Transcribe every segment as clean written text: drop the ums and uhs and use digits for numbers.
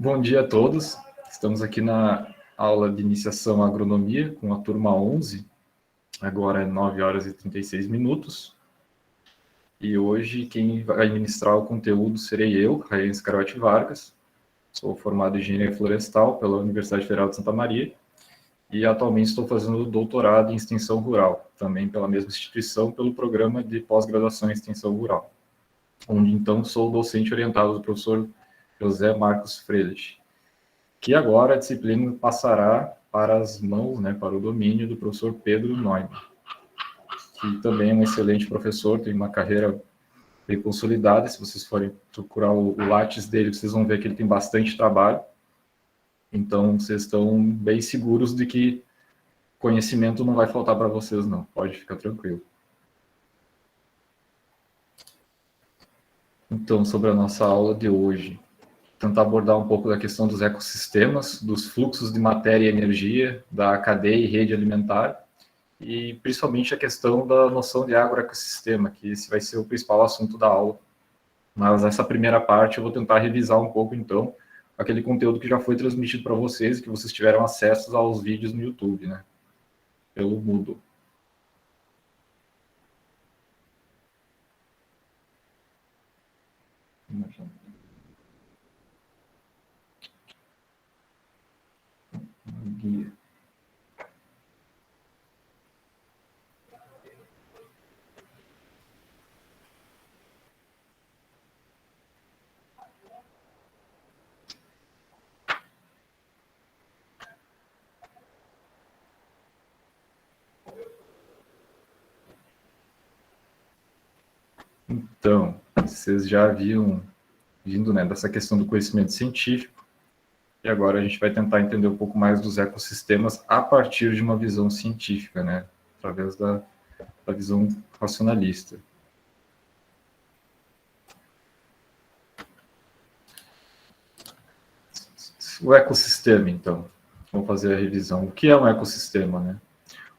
Bom dia a todos. Estamos aqui na aula de iniciação à agronomia com a turma 11. Agora é 9 horas e 36 minutos. E hoje quem vai ministrar o conteúdo serei eu, Rayen Scarotti Vargas. Sou formado em Engenharia Florestal pela Universidade Federal de Santa Maria e atualmente estou fazendo doutorado em Extensão Rural, também pela mesma instituição, pelo programa de pós-graduação em Extensão Rural, onde então sou docente orientado do professor José Marcos Freilich, que agora a disciplina passará para as mãos, para o domínio do professor Pedro Neumann, que também é um excelente professor, tem uma carreira bem consolidada. Se vocês forem procurar o Lattes dele, vocês vão ver que ele tem bastante trabalho. Então, vocês estão bem seguros de que conhecimento não vai faltar para vocês, não. Pode ficar tranquilo. Então, sobre a nossa aula de hoje, tentar abordar um pouco da questão dos ecossistemas, dos fluxos de matéria e energia, da cadeia e rede alimentar, e principalmente a questão da noção de agroecossistema, que esse vai ser o principal assunto da aula. Mas essa primeira parte eu vou tentar revisar um pouco, então, aquele conteúdo que já foi transmitido para vocês, que vocês tiveram acesso aos vídeos no YouTube, pelo Moodle. Guia. Então, vocês já haviam vindo dessa questão do conhecimento científico, e agora a gente vai tentar entender um pouco mais dos ecossistemas a partir de uma visão científica, através da visão racionalista. O ecossistema, então. Vamos fazer a revisão. O que é um ecossistema,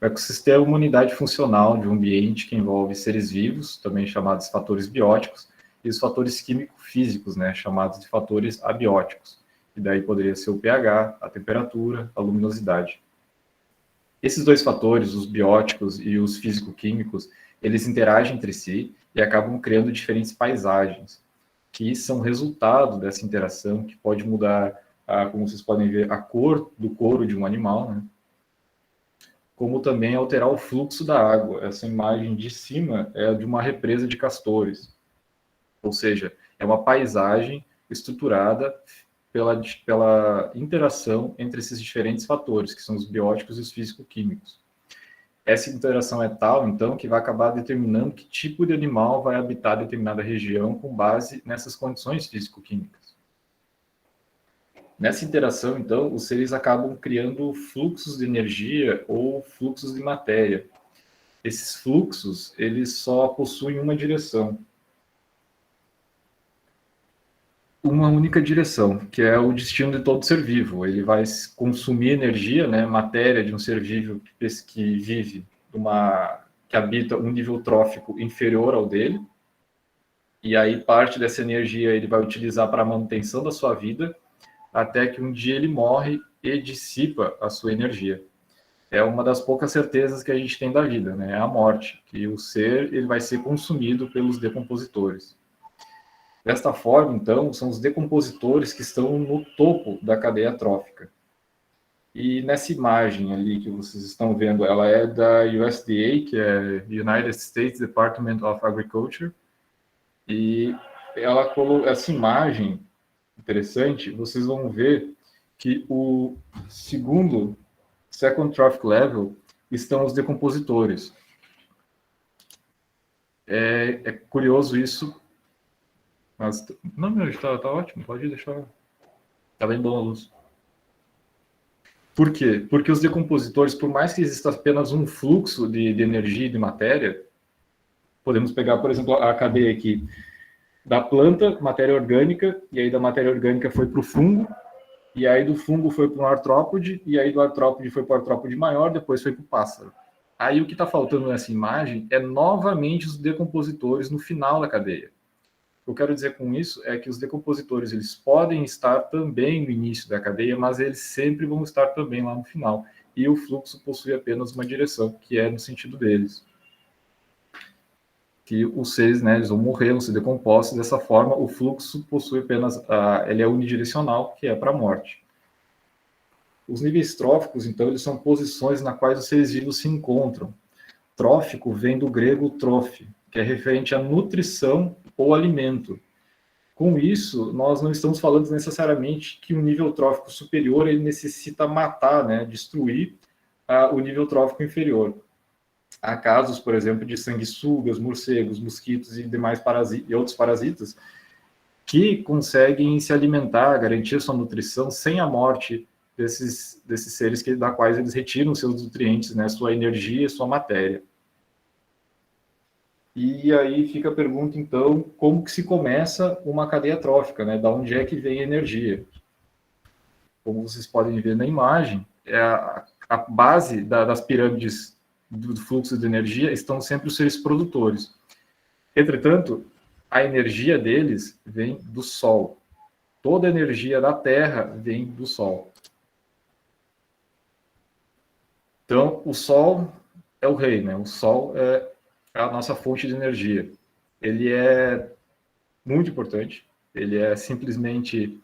O ecossistema é uma unidade funcional de um ambiente que envolve seres vivos, também chamados fatores bióticos, e os fatores químico-físicos, chamados de fatores abióticos. E daí poderia ser o pH, a temperatura, a luminosidade. Esses dois fatores, os bióticos e os físico-químicos, eles interagem entre si e acabam criando diferentes paisagens, que são resultado dessa interação, que pode mudar, como vocês podem ver, a cor do couro de um animal, como também alterar o fluxo da água. Essa imagem de cima é de uma represa de castores, ou seja, é uma paisagem estruturada pela interação entre esses diferentes fatores, que são os bióticos e os físico-químicos. Essa interação é tal, então, que vai acabar determinando que tipo de animal vai habitar determinada região com base nessas condições físico-químicas. Nessa interação, então, os seres acabam criando fluxos de energia ou fluxos de matéria. Esses fluxos, eles só possuem uma direção. Uma única direção, que é o destino de todo ser vivo. Ele vai consumir energia, matéria de um ser vivo que vive, que habita um nível trófico inferior ao dele, e aí parte dessa energia ele vai utilizar para a manutenção da sua vida, até que um dia ele morre e dissipa a sua energia. É uma das poucas certezas que a gente tem da vida, é a morte, que o ser ele vai ser consumido pelos decompositores. Desta forma, então, são os decompositores que estão no topo da cadeia trófica. E nessa imagem ali que vocês estão vendo, ela é da USDA, que é United States Department of Agriculture, e essa imagem interessante, vocês vão ver que o second trophic level, estão os decompositores. É curioso isso, mas não, meu, está ótimo, pode deixar. Está bem bom a luz. Por quê? Porque os decompositores, por mais que exista apenas um fluxo de energia e de matéria, podemos pegar, por exemplo, a cadeia aqui da planta, matéria orgânica, e aí da matéria orgânica foi para o fungo, e aí do fungo foi para um artrópode, e aí do artrópode foi para o artrópode maior, depois foi para o pássaro. Aí o que está faltando nessa imagem é novamente os decompositores no final da cadeia. que eu quero dizer com isso é que os decompositores, eles podem estar também no início da cadeia, mas eles sempre vão estar também lá no final. E o fluxo possui apenas uma direção, que é no sentido deles. Que os seres, né, eles vão morrer, vão ser decompostos. Dessa forma, o fluxo possui apenas, ele é unidirecional, que é para a morte. Os níveis tróficos, então, eles são posições na quais os seres vivos se encontram. Trófico vem do grego trophe, que é referente à nutrição ou alimento. Com isso, nós não estamos falando necessariamente que um nível trófico superior ele necessita matar, né, destruir o nível trófico inferior. Há casos, por exemplo, de sanguessugas, morcegos, mosquitos e demais e outros parasitas que conseguem se alimentar, garantir sua nutrição sem a morte desses seres da quais eles retiram seus nutrientes, né, sua energia e sua matéria. E aí fica a pergunta, então, como que se começa uma cadeia trófica, né? Da onde é que vem a energia? Como vocês podem ver na imagem, a base das pirâmides do fluxo de energia estão sempre os seres produtores. Entretanto, a energia deles vem do Sol. Toda a energia da Terra vem do Sol. Então, o Sol é o rei, né? O Sol é a nossa fonte de energia. Ele é muito importante. Ele é simplesmente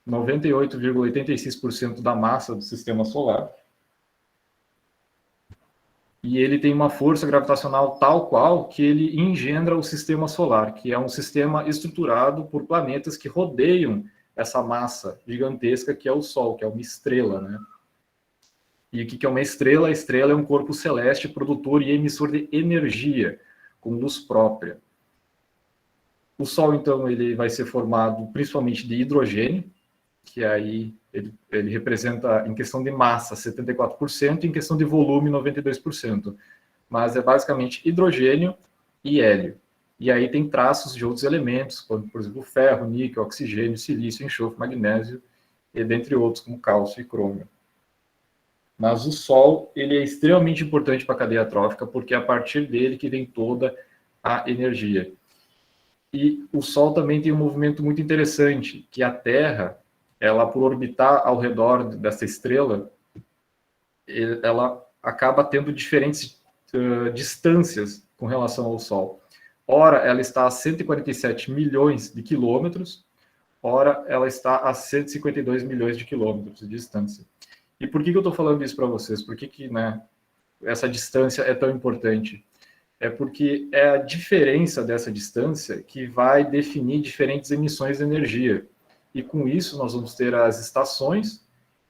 98,86% da massa do sistema solar. E ele tem uma força gravitacional tal qual que ele engendra o sistema solar, que é um sistema estruturado por planetas que rodeiam essa massa gigantesca que é o Sol, que é uma estrela, né? E o que é uma estrela? A estrela é um corpo celeste produtor e emissor de energia, com luz própria. O Sol, então, ele vai ser formado principalmente de hidrogênio, que aí ele representa, em questão de massa, 74%, em questão de volume, 92%. Mas é basicamente hidrogênio e hélio. E aí tem traços de outros elementos, como, por exemplo, ferro, níquel, oxigênio, silício, enxofre, magnésio, e dentre outros, como cálcio e crômio. Mas o Sol, ele é extremamente importante para a cadeia trófica, porque é a partir dele que vem toda a energia. E o Sol também tem um movimento muito interessante, que a Terra, ela por orbitar ao redor dessa estrela, ela acaba tendo diferentes distâncias com relação ao Sol. Ora, ela está a 147 milhões de quilômetros, ora, ela está a 152 milhões de quilômetros de distância. E por que eu estou falando isso para vocês? Por que né, essa distância é tão importante? É porque é a diferença dessa distância que vai definir diferentes emissões de energia. E com isso nós vamos ter as estações,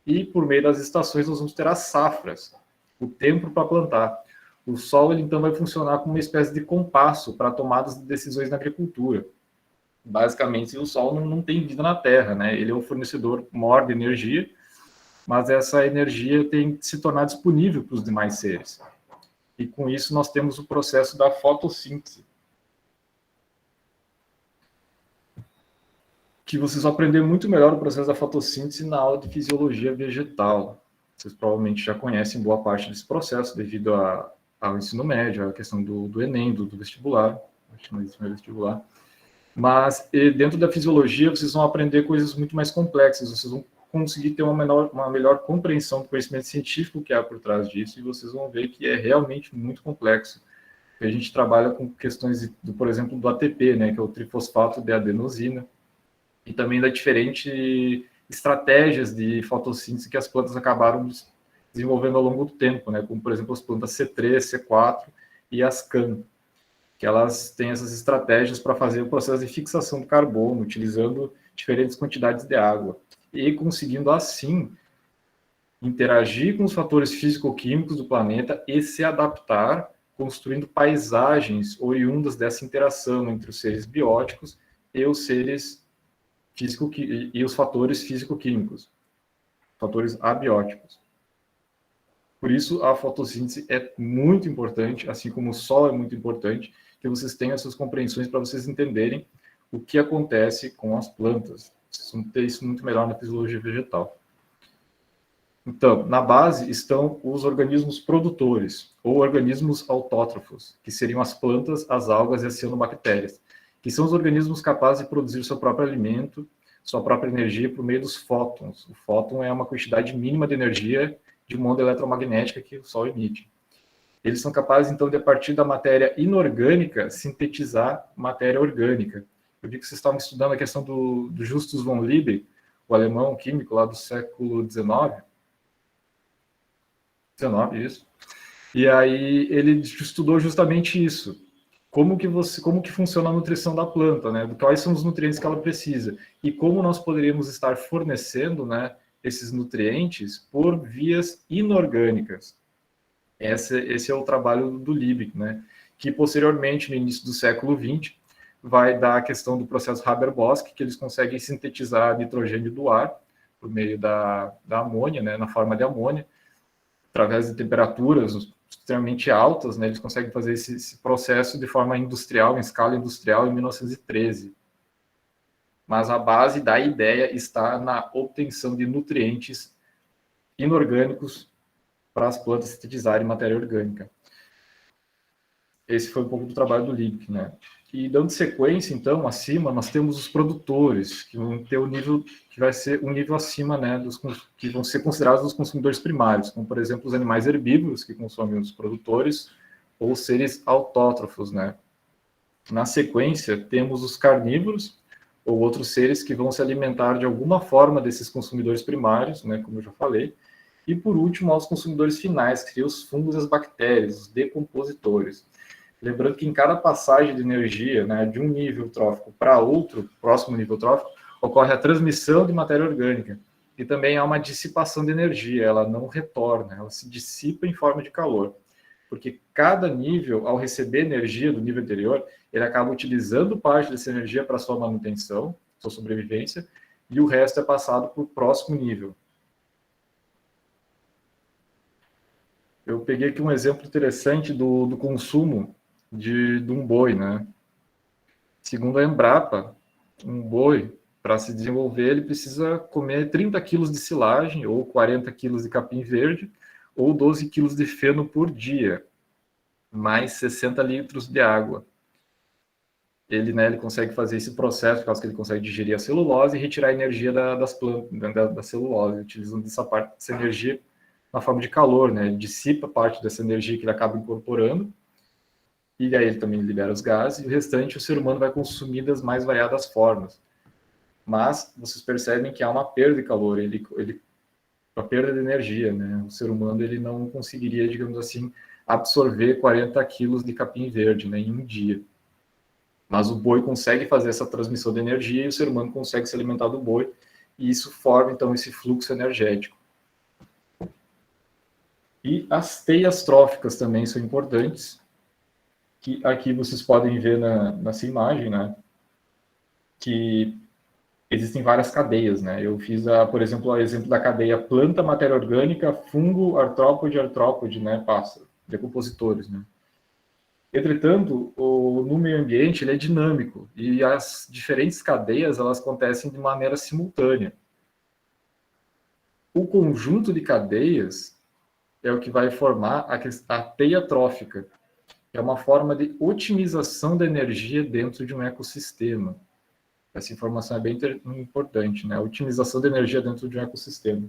e por meio das estações nós vamos ter as safras, o tempo para plantar. O Sol ele, então vai funcionar como uma espécie de compasso para tomadas de decisões na agricultura. Basicamente, o Sol não tem vida na Terra, né? Ele é o fornecedor maior de energia, mas essa energia tem que se tornar disponível para os demais seres. E com isso nós temos o processo da fotossíntese, que vocês vão aprender muito melhor o processo da fotossíntese na aula de fisiologia vegetal. Vocês provavelmente já conhecem boa parte desse processo devido ao ensino médio, à questão do Enem, do vestibular, acho que não existe mais vestibular. Mas dentro da fisiologia vocês vão aprender coisas muito mais complexas, vocês vão conseguir ter uma melhor compreensão do conhecimento científico que há por trás disso, e vocês vão ver que é realmente muito complexo. A gente trabalha com questões, por exemplo, do ATP, né, que é o trifosfato de adenosina, e também da diferentes estratégias de fotossíntese que as plantas acabaram desenvolvendo ao longo do tempo, né, como, por exemplo, as plantas C3, C4 e as CAN, que elas têm essas estratégias para fazer o processo de fixação do carbono, utilizando diferentes quantidades de água, e conseguindo, assim, interagir com os fatores físico-químicos do planeta e se adaptar, construindo paisagens oriundas dessa interação entre os seres bióticos e os seres e os fatores físico-químicos, fatores abióticos. Por isso, a fotossíntese é muito importante, assim como o Sol é muito importante, que vocês tenham essas compreensões para vocês entenderem o que acontece com as plantas. Vocês vão ter isso muito melhor na fisiologia vegetal. Então, na base estão os organismos produtores, ou organismos autótrofos, que seriam as plantas, as algas e as cianobactérias. que são os organismos capazes de produzir seu próprio alimento, sua própria energia por meio dos fótons. O fóton é uma quantidade mínima de energia de uma onda eletromagnética que o Sol emite. Eles são capazes, então, de, a partir da matéria inorgânica, sintetizar matéria orgânica. Eu vi que vocês estavam estudando a questão do Justus von Liebig, o alemão químico lá do século XIX. 19, isso. E aí ele estudou justamente isso. Como que funciona a nutrição da planta, né? Quais são os nutrientes que ela precisa e como nós poderíamos estar fornecendo, né, esses nutrientes por vias inorgânicas. Esse é o trabalho do Liebig, né? Que posteriormente, no início do século XX, vai dar a questão do processo Haber-Bosch, que eles conseguem sintetizar nitrogênio do ar por meio da amônia, né, na forma de amônia, através de temperaturas extremamente altas, né, eles conseguem fazer esse processo de forma industrial, em escala industrial, em 1913. Mas a base da ideia está na obtenção de nutrientes inorgânicos para as plantas sintetizarem matéria orgânica. Esse foi um pouco do trabalho do Liebig, né? E dando sequência, então, acima, nós temos os produtores, que vão ter o nível, que vai ser um nível acima, né, que vão ser considerados os consumidores primários, como, por exemplo, os animais herbívoros, que consomem os produtores, ou seres autótrofos, né? Na sequência, temos os carnívoros, ou outros seres que vão se alimentar de alguma forma desses consumidores primários, né, como eu já falei. E, por último, aos consumidores finais, que seriam os fungos e as bactérias, os decompositores. Lembrando que em cada passagem de energia, né, de um nível trófico para outro, próximo nível trófico, ocorre a transmissão de matéria orgânica. E também há uma dissipação de energia, ela não retorna, ela se dissipa em forma de calor. Porque cada nível, ao receber energia do nível anterior, ele acaba utilizando parte dessa energia para sua manutenção, sua sobrevivência, e o resto é passado para o próximo nível. Eu peguei aqui um exemplo interessante do consumo de um boi, né? Segundo a Embrapa, um boi, para se desenvolver, ele precisa comer 30 quilos de silagem, ou 40 quilos de capim verde, ou 12 quilos de feno por dia, mais 60 litros de água. Ele consegue fazer esse processo, por causa que ele consegue digerir a celulose e retirar a energia das plantas, da celulose, utilizando essa energia na forma de calor, né? Ele dissipa parte dessa energia que ele acaba incorporando, e aí ele também libera os gases, e o restante o ser humano vai consumir das mais variadas formas. Mas vocês percebem que há uma perda de calor, a perda de energia, né? O ser humano ele não conseguiria, digamos assim, absorver 40 quilos de capim verde, né, em um dia. Mas o boi consegue fazer essa transmissão de energia e o ser humano consegue se alimentar do boi, e isso forma, então, esse fluxo energético. E as teias tróficas também são importantes, que aqui vocês podem ver nessa imagem, né, que existem várias cadeias, né? Eu fiz, por exemplo, o exemplo da cadeia planta, matéria orgânica, fungo, artrópode, né, pássaro, decompositores, né? Entretanto, no meio ambiente ele é dinâmico e as diferentes cadeias elas acontecem de maneira simultânea. O conjunto de cadeias é o que vai formar a teia trófica, que é uma forma de otimização da energia dentro de um ecossistema. Essa informação é bem importante, né? A otimização da energia dentro de um ecossistema.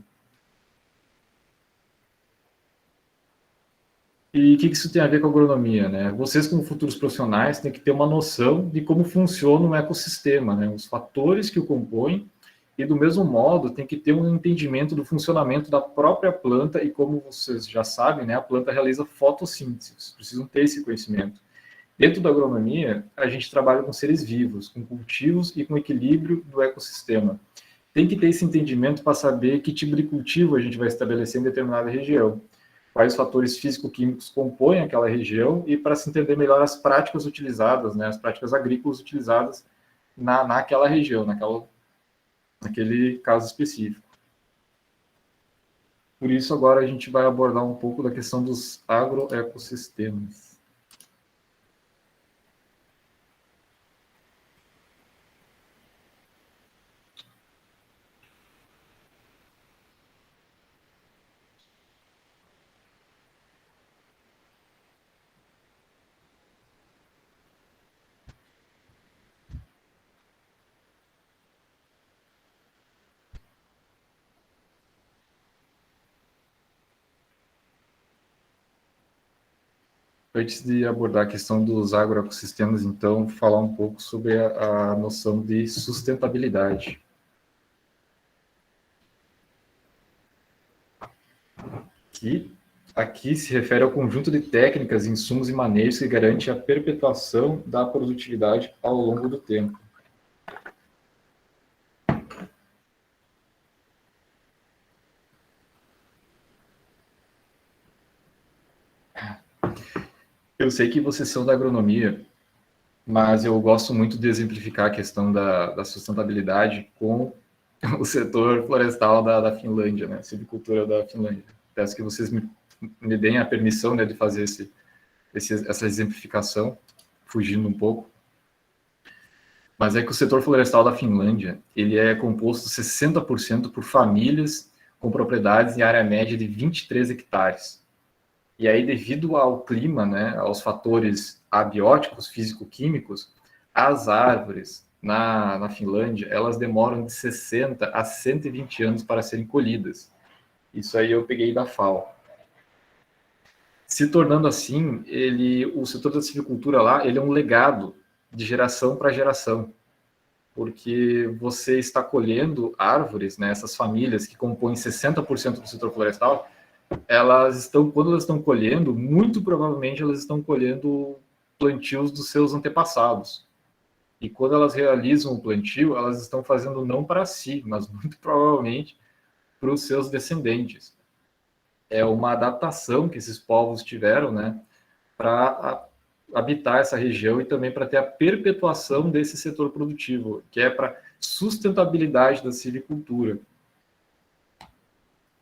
E o que isso tem a ver com a agronomia, né? Vocês, como futuros profissionais, têm que ter uma noção de como funciona um ecossistema, né? Os fatores que o compõem, e do mesmo modo, tem que ter um entendimento do funcionamento da própria planta, e como vocês já sabem, né, a planta realiza fotossíntese, vocês precisam ter esse conhecimento. Dentro da agronomia, a gente trabalha com seres vivos, com cultivos e com equilíbrio do ecossistema. Tem que ter esse entendimento para saber que tipo de cultivo a gente vai estabelecer em determinada região, quais fatores físico-químicos compõem aquela região e para se entender melhor as práticas utilizadas, né, as práticas agrícolas utilizadas naquela região, naquele caso específico. Por isso, agora a gente vai abordar um pouco da questão dos agroecossistemas. Antes de abordar a questão dos agroecossistemas, então, falar um pouco sobre a noção de sustentabilidade. Que aqui se refere ao conjunto de técnicas, insumos e manejos que garante a perpetuação da produtividade ao longo do tempo. Eu sei que vocês são da agronomia, mas eu gosto muito de exemplificar a questão da sustentabilidade com o setor florestal da Finlândia, né? Silvicultura da Finlândia. Peço que vocês me deem a permissão, né, de fazer essa exemplificação, fugindo um pouco. Mas é que o setor florestal da Finlândia, ele é composto 60% por famílias com propriedades em área média de 23 hectares. E aí, devido ao clima, né, aos fatores abióticos, físico-químicos, as árvores na Finlândia, elas demoram de 60 a 120 anos para serem colhidas. Isso aí eu peguei da FAO. Se tornando assim, o setor da silvicultura lá, ele é um legado de geração para geração, porque você está colhendo árvores, né, essas famílias que compõem 60% do setor florestal, quando elas estão colhendo, muito provavelmente elas estão colhendo plantios dos seus antepassados. E quando elas realizam o plantio, elas estão fazendo não para si, mas muito provavelmente para os seus descendentes. É uma adaptação que esses povos tiveram, né, para habitar essa região e também para ter a perpetuação desse setor produtivo, que é para sustentabilidade da silvicultura.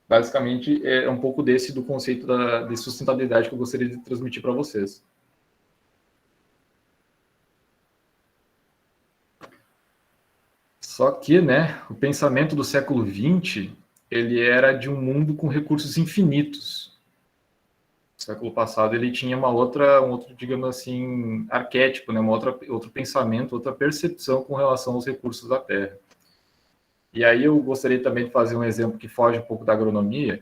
Basicamente, é um pouco do conceito de sustentabilidade que eu gostaria de transmitir para vocês. Só que, né, o pensamento do século XX, ele era de um mundo com recursos infinitos. No século passado, ele tinha um outro, digamos assim, arquétipo, né, outro pensamento, outra percepção com relação aos recursos da Terra. E aí eu gostaria também de fazer um exemplo que foge um pouco da agronomia,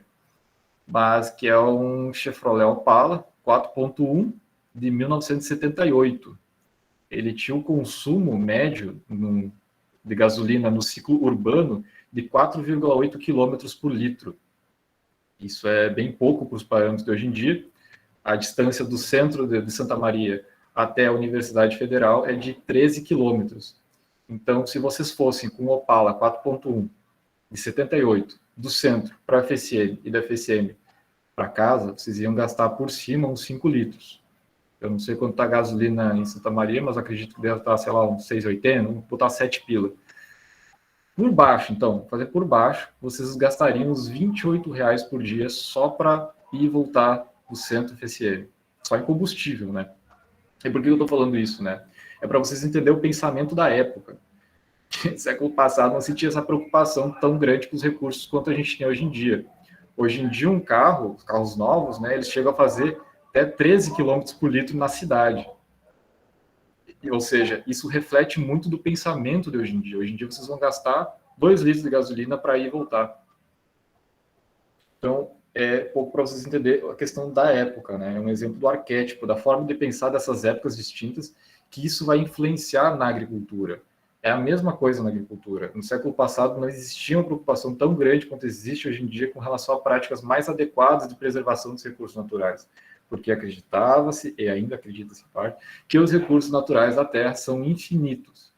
mas que é um Chevrolet Opala 4.1 de 1978. Ele tinha um consumo médio de gasolina no ciclo urbano de 4,8 km por litro. Isso é bem pouco para os parâmetros de hoje em dia. A distância do centro de Santa Maria até a Universidade Federal é de 13 quilômetros. Então, se vocês fossem com o Opala 4.1 de 78, do centro para a FSM e da FSM para casa, vocês iam gastar por cima uns 5 litros. Eu não sei quanto está a gasolina em Santa Maria, mas acredito que deve estar, sei lá, uns 6,80, vamos botar 7 pila. Por baixo, então, fazer por baixo, vocês gastariam uns R$ 28 por dia só para ir e voltar do centro FSM. Só em combustível, né? E por que eu estou falando isso, né? É para vocês entenderem o pensamento da época. No século passado não se tinha essa preocupação tão grande com os recursos quanto a gente tem hoje em dia. Hoje em dia, os carros novos, né, eles chegam a fazer até 13 km por litro na cidade. Ou seja, isso reflete muito do pensamento de hoje em dia. Hoje em dia, vocês vão gastar 2 litros de gasolina para ir e voltar. Então, é pouco para vocês entenderem a questão da época, né? É um exemplo do arquétipo, da forma de pensar dessas épocas distintas, que isso vai influenciar na agricultura. É a mesma coisa na agricultura. No século passado, não existia uma preocupação tão grande quanto existe hoje em dia com relação a práticas mais adequadas de preservação dos recursos naturais, porque acreditava-se, e ainda acredita-se em parte, que os recursos naturais da Terra são infinitos.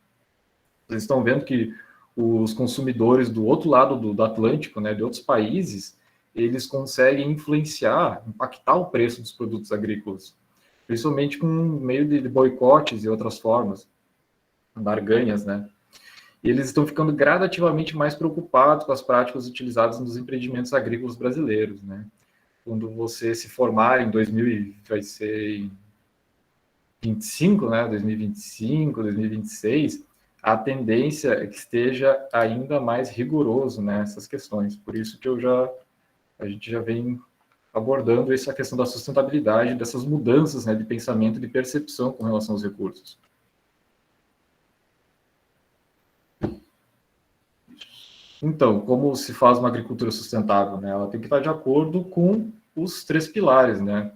Vocês estão vendo que os consumidores do outro lado do Atlântico, né, de outros países, eles conseguem influenciar, impactar o preço dos produtos agrícolas, principalmente com meio de boicotes e outras formas, barganhas, né? E eles estão ficando gradativamente mais preocupados com as práticas utilizadas nos empreendimentos agrícolas brasileiros, né? Quando você se formar em 2000, vai ser 25, né? 2025, 2026, a tendência é que esteja ainda mais rigoroso nessas questões. Por isso que a gente já vem abordando essa questão da sustentabilidade, dessas mudanças, né, de pensamento e de percepção com relação aos recursos. Então, como se faz uma agricultura sustentável, né? Ela tem que estar de acordo com os 3 pilares, né?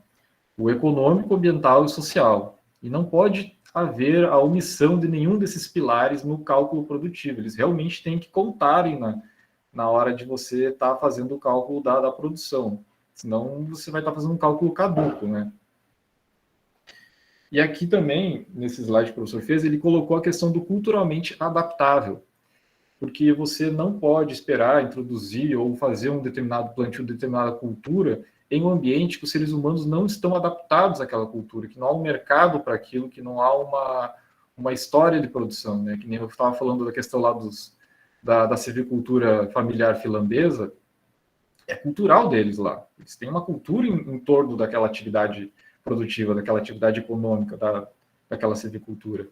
o econômico, ambiental e social. E não pode haver a omissão de nenhum desses pilares no cálculo produtivo. Eles realmente têm que contarem na hora de você estar fazendo o cálculo da produção. Senão você vai estar fazendo um cálculo caduco, né? E aqui também, nesse slide que o professor fez, ele colocou a questão do culturalmente adaptável, porque você não pode esperar introduzir ou fazer um determinado plantio, determinada cultura em um ambiente que os seres humanos não estão adaptados àquela cultura, que não há um mercado para aquilo, que não há uma história de produção, né? Que nem eu estava falando da questão lá da silvicultura familiar finlandesa, é cultural deles lá. Eles têm uma cultura em torno daquela atividade produtiva, daquela atividade econômica, daquela silvicultura.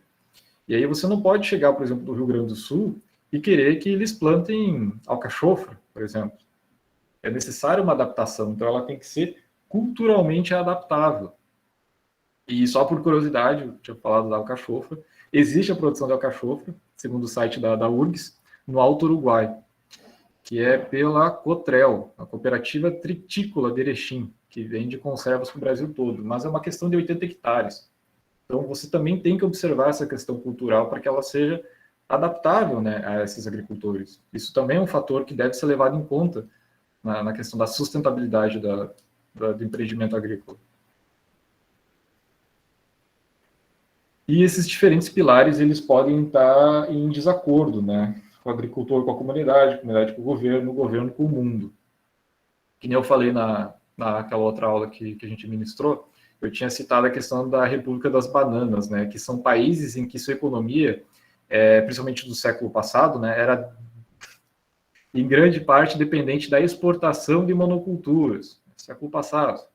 E aí você não pode chegar, por exemplo, do Rio Grande do Sul e querer que eles plantem alcachofra, por exemplo. É necessário uma adaptação, então ela tem que ser culturalmente adaptável. E só por curiosidade, eu tinha falado da alcachofra, existe a produção de alcachofra, segundo o site da URGS, no Alto Uruguai, que é pela Cotrel, a Cooperativa Tritícola de Erechim, que vende conservas para o Brasil todo, mas é uma questão de 80 hectares. Então, você também tem que observar essa questão cultural para que ela seja adaptável, né, a esses agricultores. Isso também é um fator que deve ser levado em conta na questão da sustentabilidade do empreendimento agrícola. E esses diferentes pilares, eles podem estar em desacordo, né? O agricultor com a comunidade com o governo com o mundo. Que nem eu falei naquela outra aula que a gente ministrou, eu tinha citado a questão da República das Bananas, né? Que são países em que sua economia, principalmente do século passado, né, era em grande parte dependente da exportação de monoculturas, século passado.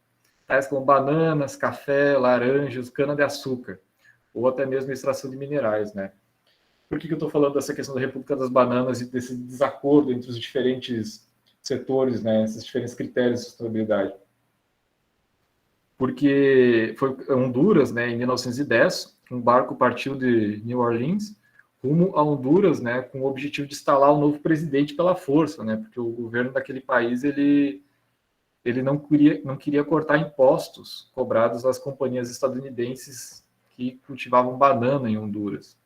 Tais como bananas, café, laranjas, cana-de-açúcar, ou até mesmo extração de minerais, né? Por que eu estou falando dessa questão da República das Bananas e desse desacordo entre os diferentes setores, né, esses diferentes critérios de sustentabilidade? Porque foi Honduras, né, em 1910, um barco partiu de New Orleans rumo a Honduras, né, com o objetivo de instalar um novo presidente pela força, né, porque o governo daquele país ele não queria cortar impostos cobrados às companhias estadunidenses que cultivavam banana em Honduras.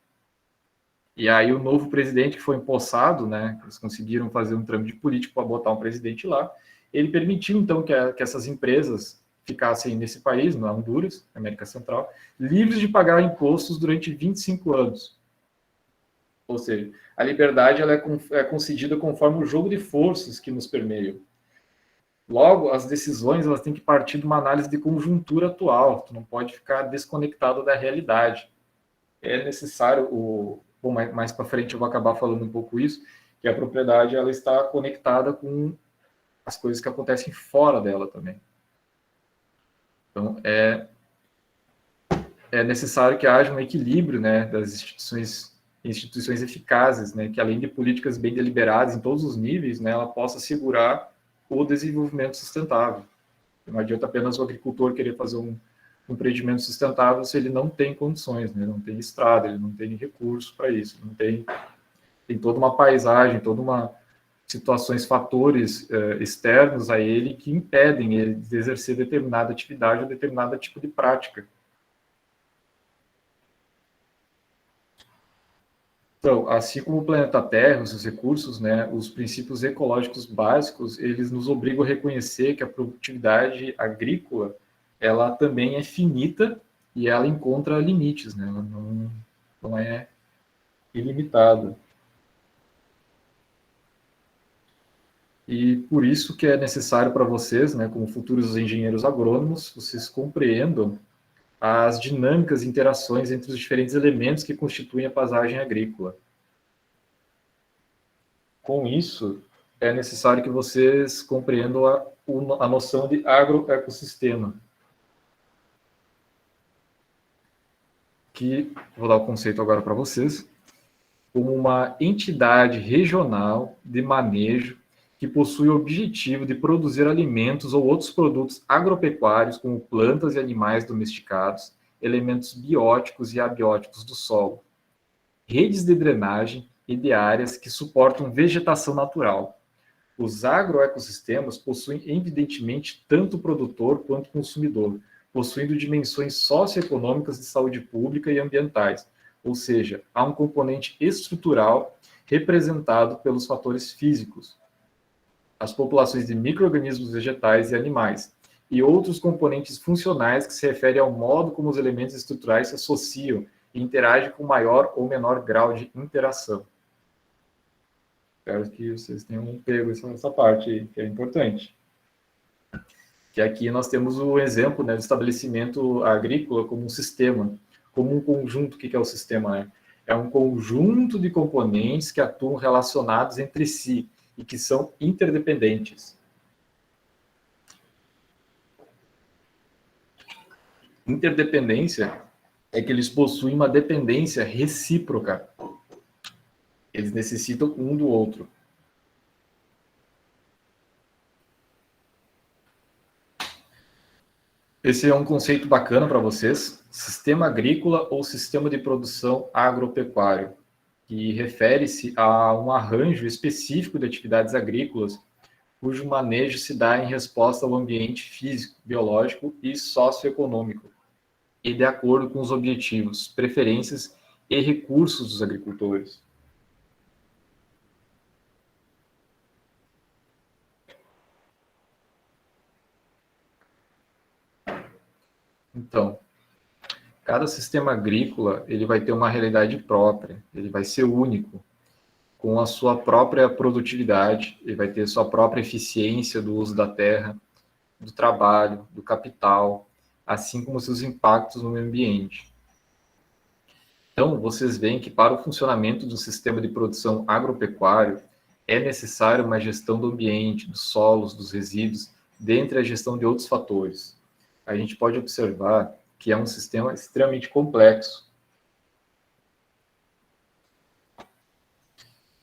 E aí o novo presidente que foi empossado, né, eles conseguiram fazer um trâmite político para botar um presidente lá, ele permitiu então que essas empresas ficassem nesse país, na Honduras, na América Central, livres de pagar impostos durante 25 anos. Ou seja, a liberdade ela é concedida conforme o jogo de forças que nos permeiam. Logo, as decisões elas têm que partir de uma análise de conjuntura atual, tu não pode ficar desconectado da realidade. É necessário, bom, mais para frente eu vou acabar falando um pouco isso, que a propriedade ela está conectada com as coisas que acontecem fora dela também. Então, é necessário que haja um equilíbrio, né, das instituições eficazes, né, que além de políticas bem deliberadas em todos os níveis, né, ela possa assegurar o desenvolvimento sustentável. Não adianta apenas o agricultor querer fazer um empreendimento sustentável se ele não tem condições, né, não tem estrada, ele não tem recurso para isso, não tem toda uma paisagem, toda uma situações, fatores externos a ele que impedem ele de exercer determinada atividade ou determinado tipo de prática. Então, assim como o planeta Terra, os seus recursos, né, os princípios ecológicos básicos, eles nos obrigam a reconhecer que a produtividade agrícola, ela também é finita e ela encontra limites, né, ela não é ilimitada. E por isso que é necessário para vocês, né, como futuros engenheiros agrônomos, vocês compreendam as dinâmicas e interações entre os diferentes elementos que constituem a paisagem agrícola. Com isso, é necessário que vocês compreendam a noção de agroecossistema, que vou dar o conceito agora para vocês, como uma entidade regional de manejo que possui o objetivo de produzir alimentos ou outros produtos agropecuários, como plantas e animais domesticados, elementos bióticos e abióticos do solo, redes de drenagem e de áreas que suportam vegetação natural. Os agroecossistemas possuem, evidentemente, tanto o produtor quanto o consumidor, possuindo dimensões socioeconômicas de saúde pública e ambientais, ou seja, há um componente estrutural representado pelos fatores físicos, as populações de micro-organismos vegetais e animais, e outros componentes funcionais que se referem ao modo como os elementos estruturais se associam e interagem com maior ou menor grau de interação. Espero que vocês tenham pego essa parte aí, que é importante. Que aqui nós temos o exemplo, né, do estabelecimento agrícola como um sistema, como um conjunto. O que é o sistema, né? É um conjunto de componentes que atuam relacionados entre si e que são interdependentes. Interdependência é que eles possuem uma dependência recíproca. Eles necessitam um do outro. Esse é um conceito bacana para vocês, sistema agrícola ou sistema de produção agropecuário, que refere-se a um arranjo específico de atividades agrícolas, cujo manejo se dá em resposta ao ambiente físico, biológico e socioeconômico, e de acordo com os objetivos, preferências e recursos dos agricultores. Então, cada sistema agrícola ele vai ter uma realidade própria, ele vai ser único, com a sua própria produtividade, ele vai ter sua própria eficiência do uso da terra, do trabalho, do capital, assim como seus impactos no meio ambiente. Então, vocês veem que para o funcionamento do sistema de produção agropecuário é necessário uma gestão do ambiente, dos solos, dos resíduos, dentre a gestão de outros fatores. A gente pode observar que é um sistema extremamente complexo.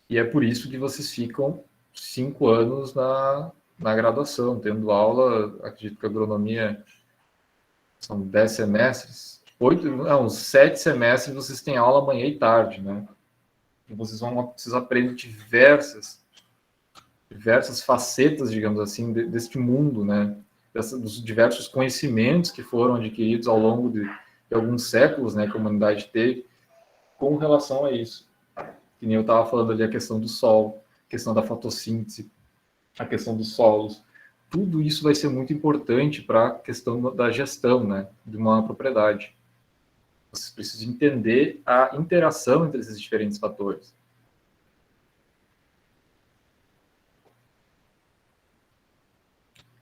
E é por isso que vocês ficam 5 anos na graduação, tendo aula, acredito que a agronomia são 10 semestres, 7 semestres vocês têm aula manhã e tarde, né? E vocês aprendem diversas facetas, digamos assim, deste mundo, né? Dos diversos conhecimentos que foram adquiridos ao longo de alguns séculos, né, que a humanidade teve, com relação a isso. Que nem eu estava falando ali, a questão do sol, a questão da fotossíntese, a questão dos solos. Tudo isso vai ser muito importante para a questão da gestão, né, de uma propriedade. Vocês precisam entender a interação entre esses diferentes fatores.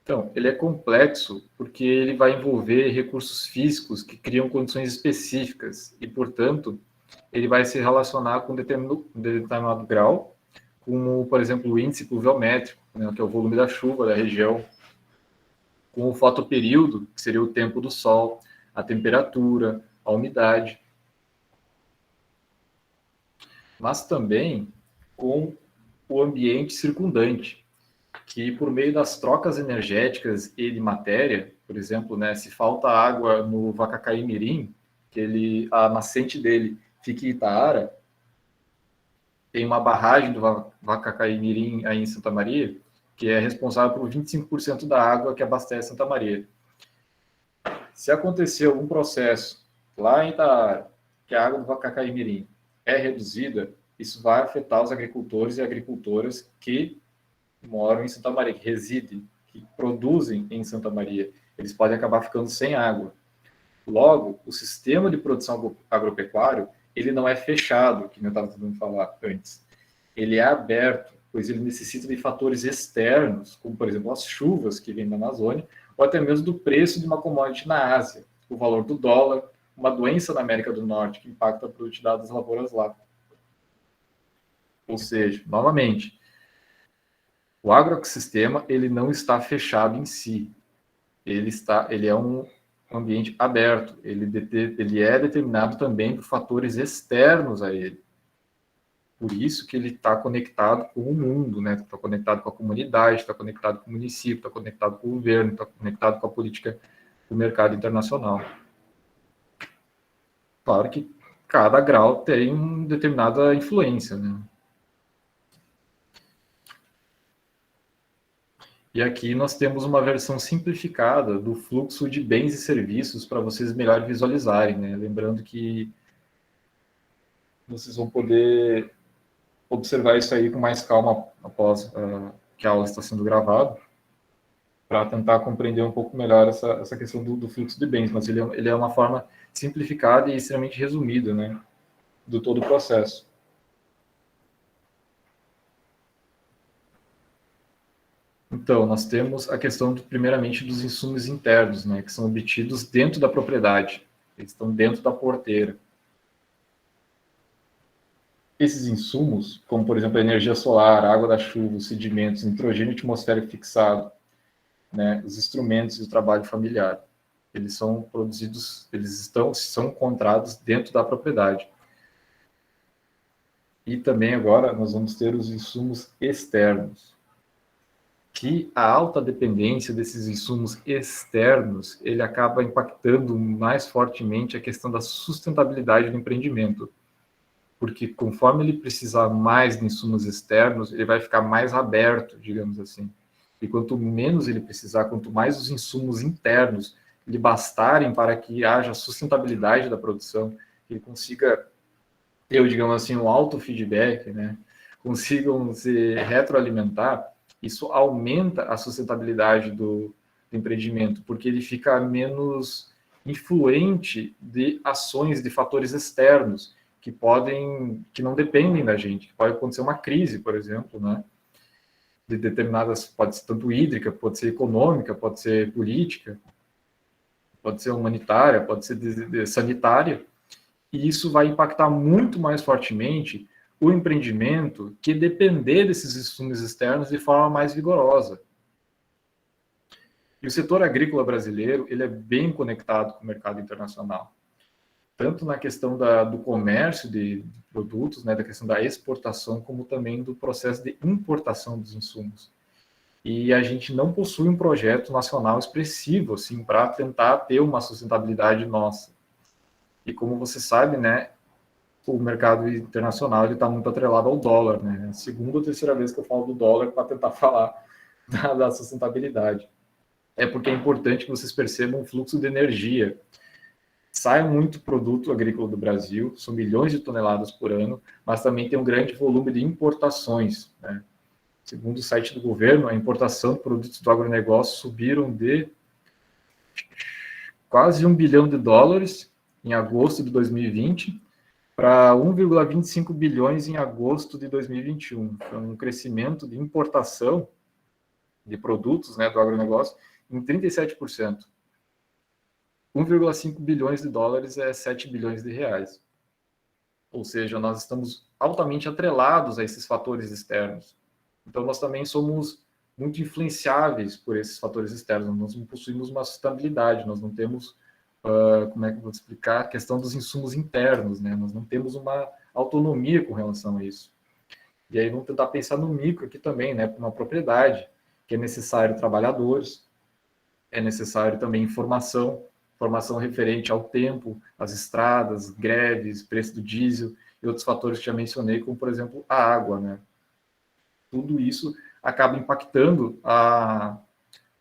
Então, ele é complexo porque ele vai envolver recursos físicos que criam condições específicas e, portanto, ele vai se relacionar com um determinado grau, como, por exemplo, o índice pluviométrico, né, que é o volume da chuva da região, com o fotoperíodo, que seria o tempo do sol, a temperatura, a umidade, mas também com o ambiente circundante, que por meio das trocas energéticas e de matéria, por exemplo, né, se falta água no Vacacaí-Mirim, que a nascente dele fica em Itaara, tem uma barragem do Vacacaí-Mirim aí em Santa Maria, que é responsável por 25% da água que abastece Santa Maria. Se acontecer algum processo lá em Itaara, que a água do Vacacaí-Mirim é reduzida, isso vai afetar os agricultores e agricultoras que moram em Santa Maria, que residem, que produzem em Santa Maria. Eles podem acabar ficando sem água. Logo, o sistema de produção agropecuário, ele não é fechado, que eu estava tentando falar antes. Ele é aberto, pois ele necessita de fatores externos, como, por exemplo, as chuvas que vêm da Amazônia, ou até mesmo do preço de uma commodity na Ásia, o valor do dólar, uma doença na América do Norte que impacta a produtividade das lavouras lá. Ou seja, novamente, o agroecossistema ele não está fechado em si. Ele é um ambiente aberto. Ele é determinado também por fatores externos a ele. Por isso que ele está conectado com o mundo, né? Está conectado com a comunidade, está conectado com o município, está conectado com o governo, está conectado com a política do mercado internacional. Claro que cada grau tem uma determinada influência, né? E aqui nós temos uma versão simplificada do fluxo de bens e serviços para vocês melhor visualizarem, né? Lembrando que vocês vão poder observar isso aí com mais calma após que a aula está sendo gravada, para tentar compreender um pouco melhor essa questão do fluxo de bens, mas ele é uma forma simplificada e extremamente resumida, né, do todo o processo. Então, nós temos a questão, primeiramente, dos insumos internos, né, que são obtidos dentro da propriedade, eles estão dentro da porteira. Esses insumos, como, por exemplo, a energia solar, a água da chuva, os sedimentos, nitrogênio atmosférico fixado, né, os instrumentos e o trabalho familiar, eles são produzidos, são encontrados dentro da propriedade. E também agora nós vamos ter os insumos externos, que a alta dependência desses insumos externos, ele acaba impactando mais fortemente a questão da sustentabilidade do empreendimento, porque conforme ele precisar mais de insumos externos, ele vai ficar mais aberto, digamos assim. E quanto menos ele precisar, quanto mais os insumos internos lhe bastarem para que haja sustentabilidade da produção, que ele consiga ter, digamos assim, um alto feedback, né? Consigam se retroalimentar, isso aumenta a sustentabilidade do empreendimento, porque ele fica menos influente de ações de fatores externos que não dependem da gente, que pode acontecer uma crise, por exemplo, né? De determinadas, pode ser tanto hídrica, pode ser econômica, pode ser política, pode ser humanitária, pode ser sanitária, e isso vai impactar muito mais fortemente o empreendimento que depender desses insumos externos de forma mais vigorosa. E o setor agrícola brasileiro, ele é bem conectado com o mercado internacional, tanto na questão do comércio de produtos, né, da questão da exportação, como também do processo de importação dos insumos. E a gente não possui um projeto nacional expressivo, assim, para tentar ter uma sustentabilidade nossa. E como você sabe, né, o mercado internacional está muito atrelado ao dólar, né? É a segunda ou terceira vez que eu falo do dólar para tentar falar da sustentabilidade. É porque é importante que vocês percebam o fluxo de energia. Sai muito produto agrícola do Brasil, são milhões de toneladas por ano, mas também tem um grande volume de importações, né? Segundo o site do governo, a importação de produtos do agronegócio subiram de quase $1 bilhão em agosto de 2020 para 1,25 bilhões em agosto de 2021. Foi um crescimento de importação de produtos, né, do agronegócio em 37%. 1,5 bilhões de dólares é 7 bilhões de reais. Ou seja, nós estamos altamente atrelados a esses fatores externos. Então, nós também somos muito influenciáveis por esses fatores externos. Nós não possuímos uma sustentabilidade, nós não temos, como é que eu vou explicar, a questão dos insumos internos, né? Nós não temos uma autonomia com relação a isso. E aí vamos tentar pensar no micro aqui também, né? Para uma propriedade, que é necessário trabalhadores, é necessário também informação referente ao tempo, às estradas, greves, preço do diesel e outros fatores que já mencionei, como, por exemplo, a água, né? Tudo isso acaba impactando a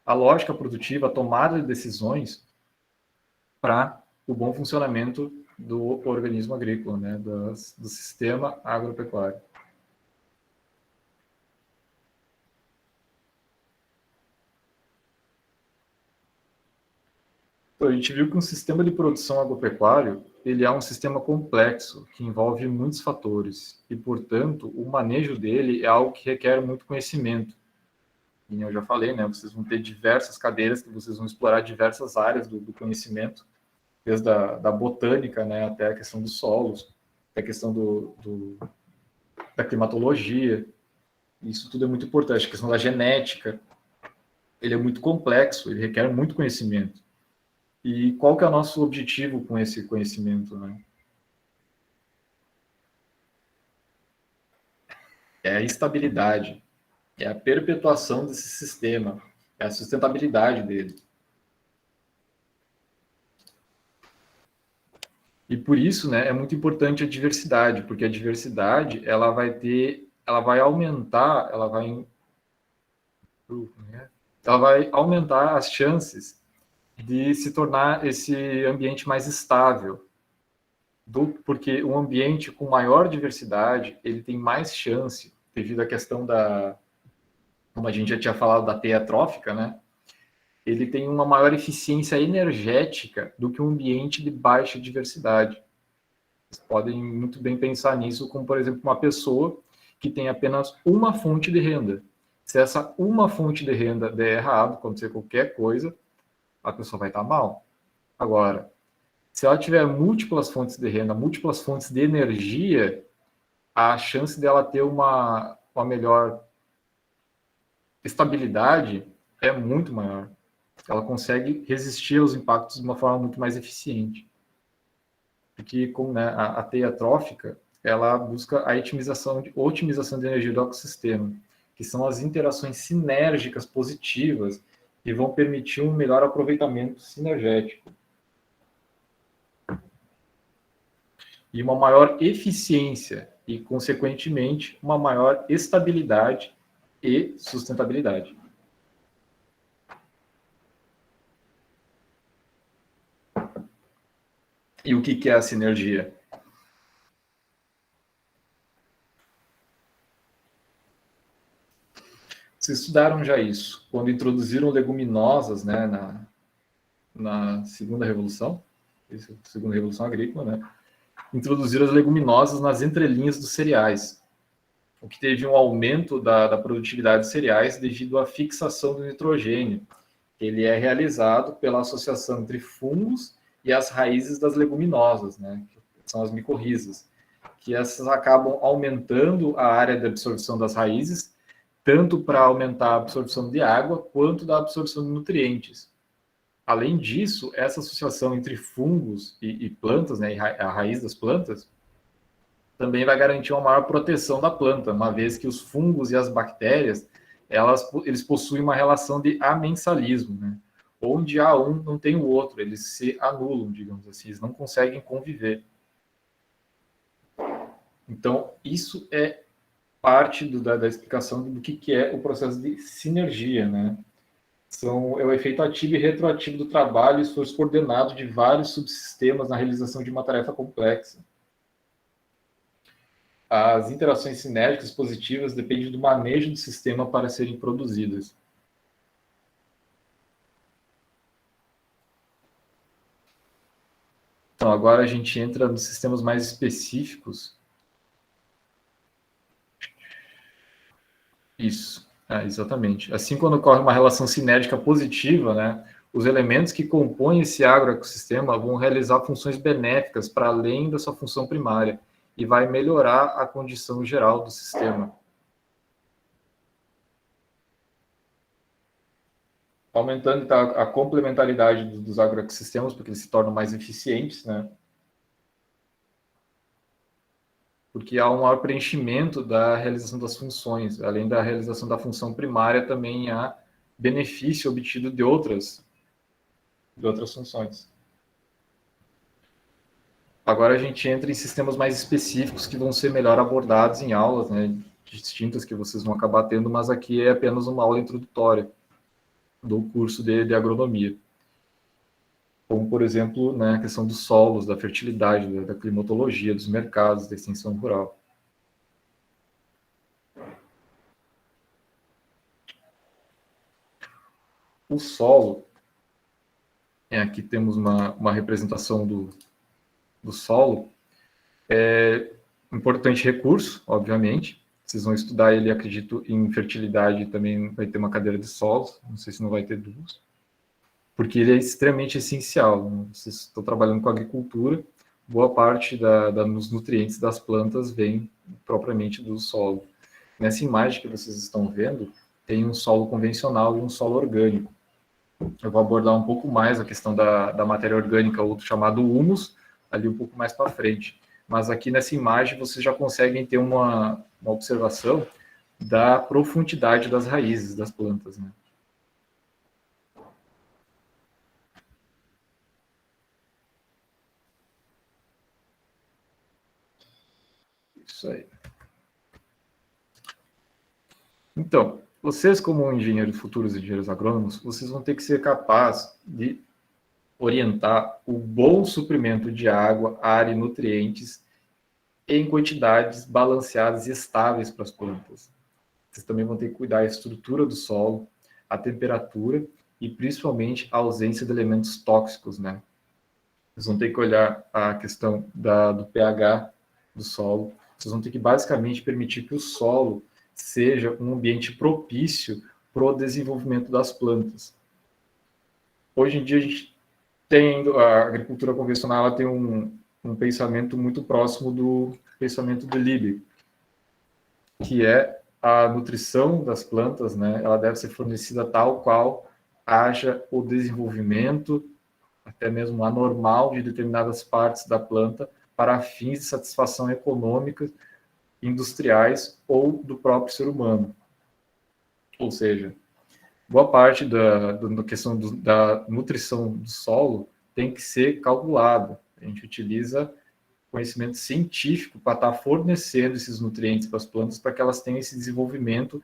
lógica produtiva, a tomada de decisões para o bom funcionamento do organismo agrícola, né? Do sistema agropecuário. Então, a gente viu que um sistema de produção agropecuário ele é um sistema complexo, que envolve muitos fatores, e, portanto, o manejo dele é algo que requer muito conhecimento. E eu já falei, né, vocês vão ter diversas cadeiras que vocês vão explorar diversas áreas do conhecimento, desde da botânica, né, até a questão dos solos, até a questão da climatologia. Isso tudo é muito importante. A questão da genética, ele é muito complexo, ele requer muito conhecimento. E qual que é o nosso objetivo com esse conhecimento, né? É a estabilidade, é a perpetuação desse sistema, é a sustentabilidade dele. E por isso, né, é muito importante a diversidade, porque a diversidade, ela vai aumentar, ela vai ela vai aumentar as chances de se tornar esse ambiente mais estável, porque um ambiente com maior diversidade, ele tem mais chance, devido à questão da, como a gente já tinha falado, da teia trófica, né? Ele tem uma maior eficiência energética do que um ambiente de baixa diversidade. Vocês podem muito bem pensar nisso, como, por exemplo, uma pessoa que tem apenas uma fonte de renda. Se essa uma fonte de renda der errado, acontecer qualquer coisa, a pessoa vai estar mal. Agora, se ela tiver múltiplas fontes de renda, múltiplas fontes de energia, a chance dela ter uma melhor estabilidade é muito maior. Ela consegue resistir aos impactos de uma forma muito mais eficiente. Porque como, né, a teia trófica, ela busca a otimização de energia do ecossistema, que são as interações sinérgicas positivas que vão permitir um melhor aproveitamento sinergético e uma maior eficiência e, consequentemente, uma maior estabilidade e sustentabilidade. E o que é a sinergia? Vocês estudaram já isso, quando introduziram leguminosas, né, na segunda revolução agrícola, né, introduziram as leguminosas nas entrelinhas dos cereais, o que teve um aumento da produtividade de cereais devido à fixação do nitrogênio. Ele é realizado pela associação entre fungos e as raízes das leguminosas, né, que são as micorrizas, que essas acabam aumentando a área de absorção das raízes, tanto para aumentar a absorção de água, quanto da absorção de nutrientes. Além disso, essa associação entre fungos e plantas, né, a raiz das plantas, também vai garantir uma maior proteção da planta, uma vez que os fungos e as bactérias, eles possuem uma relação de amensalismo, né? Onde há um, não tem o outro, eles se anulam, digamos assim, eles não conseguem conviver. Então, isso é parte da explicação do que é o processo de sinergia, né? É o efeito ativo e retroativo do trabalho e esforço coordenado de vários subsistemas na realização de uma tarefa complexa. As interações sinérgicas positivas dependem do manejo do sistema para serem produzidas. Então, agora a gente entra nos sistemas mais específicos. Isso, exatamente. Assim, quando ocorre uma relação sinérgica positiva, né, os elementos que compõem esse agroecossistema vão realizar funções benéficas para além da sua função primária e vai melhorar a condição geral do sistema. Aumentando então, a complementaridade dos agroecossistemas, porque eles se tornam mais eficientes, né? Porque há um maior preenchimento da realização das funções. Além da realização da função primária, também há benefício obtido de outras funções. Agora a gente entra em sistemas mais específicos que vão ser melhor abordados em aulas, né, distintas que vocês vão acabar tendo, mas aqui é apenas uma aula introdutória do curso de agronomia. Como, por exemplo, né, a questão dos solos, da fertilidade, da climatologia, dos mercados, da extensão rural. O solo, aqui temos uma representação do solo, é um importante recurso, obviamente. Vocês vão estudar ele, acredito, em fertilidade, também vai ter uma cadeira de solos, não sei se não vai ter duas, porque ele é extremamente essencial. Né? Vocês estão trabalhando com agricultura, boa parte dos nutrientes das plantas vem propriamente do solo. Nessa imagem que vocês estão vendo, tem um solo convencional e um solo orgânico. Eu vou abordar um pouco mais a questão da matéria orgânica, outro chamado humus, ali um pouco mais para frente. Mas aqui nessa imagem vocês já conseguem ter uma observação da profundidade das raízes das plantas. Né? Isso aí. Então, vocês como engenheiros, futuros engenheiros agrônomos, vocês vão ter que ser capazes de orientar o bom suprimento de água, ar e nutrientes em quantidades balanceadas e estáveis para as plantas. Vocês também vão ter que cuidar da estrutura do solo, a temperatura e principalmente a ausência de elementos tóxicos, né? Vocês vão ter que olhar a questão do pH do solo. Vocês vão ter que basicamente permitir que o solo seja um ambiente propício para o desenvolvimento das plantas. Hoje em dia a gente tem a agricultura convencional, ela tem um pensamento muito próximo do pensamento do Liebig, que é a nutrição das plantas, né? Ela deve ser fornecida tal qual haja o desenvolvimento, até mesmo anormal, de determinadas partes da planta para fins de satisfação econômica, industriais ou do próprio ser humano. Ou seja, boa parte da questão da nutrição do solo tem que ser calculada. A gente utiliza conhecimento científico para estar fornecendo esses nutrientes para as plantas para que elas tenham esse desenvolvimento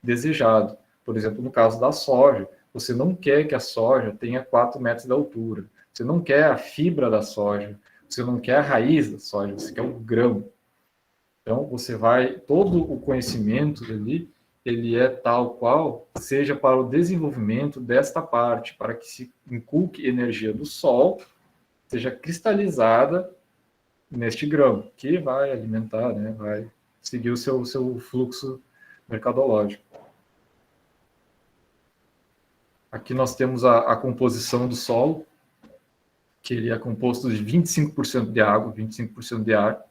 desejado. Por exemplo, no caso da soja, você não quer que a soja tenha 4 metros de altura. Você não quer a fibra da soja. Você não quer a raiz da soja. Você quer o grão. Então, você vai... Todo o conhecimento ali, ele é tal qual seja para o desenvolvimento desta parte, para que se inculque energia do sol, seja cristalizada neste grão, que vai alimentar, né, vai seguir o seu fluxo mercadológico. Aqui nós temos a composição do solo, que ele é composto de 25% de água, 25% de ar,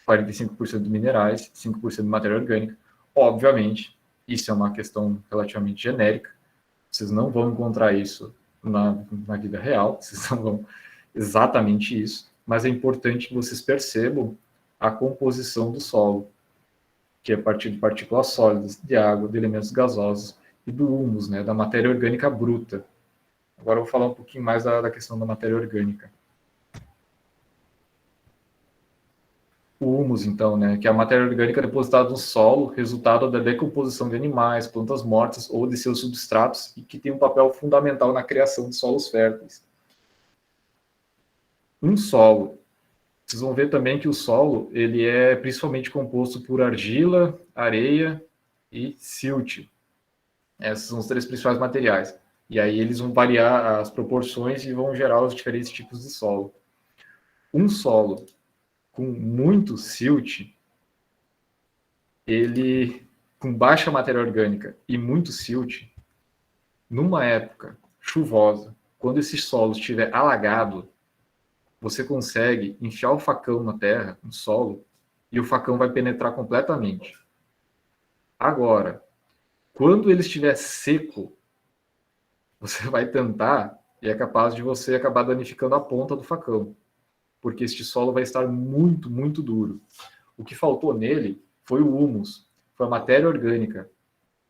45% de minerais, 5% de matéria orgânica. Obviamente, isso é uma questão relativamente genérica, vocês não vão encontrar isso na vida real, vocês não vão exatamente isso, mas é importante que vocês percebam a composição do solo, que é a partir de partículas sólidas, de água, de elementos gasosos e do humus, né, da matéria orgânica bruta. Agora eu vou falar um pouquinho mais da questão da matéria orgânica. O humus, então, né, que é a matéria orgânica depositada no solo, resultado da decomposição de animais, plantas mortas ou de seus substratos, e que tem um papel fundamental na criação de solos férteis. Um solo, vocês vão ver também que o solo ele é principalmente composto por argila, areia e silt. Esses são os 3 principais materiais. E aí eles vão variar as proporções e vão gerar os diferentes tipos de solo. Um solo com muito silt, ele com baixa matéria orgânica e muito silt, numa época chuvosa, quando esse solo estiver alagado, você consegue enfiar o facão na terra, no solo, e o facão vai penetrar completamente. Agora, quando ele estiver seco, você vai tentar e é capaz de você acabar danificando a ponta do facão, porque este solo vai estar muito, muito duro. O que faltou nele foi o humus, foi a matéria orgânica.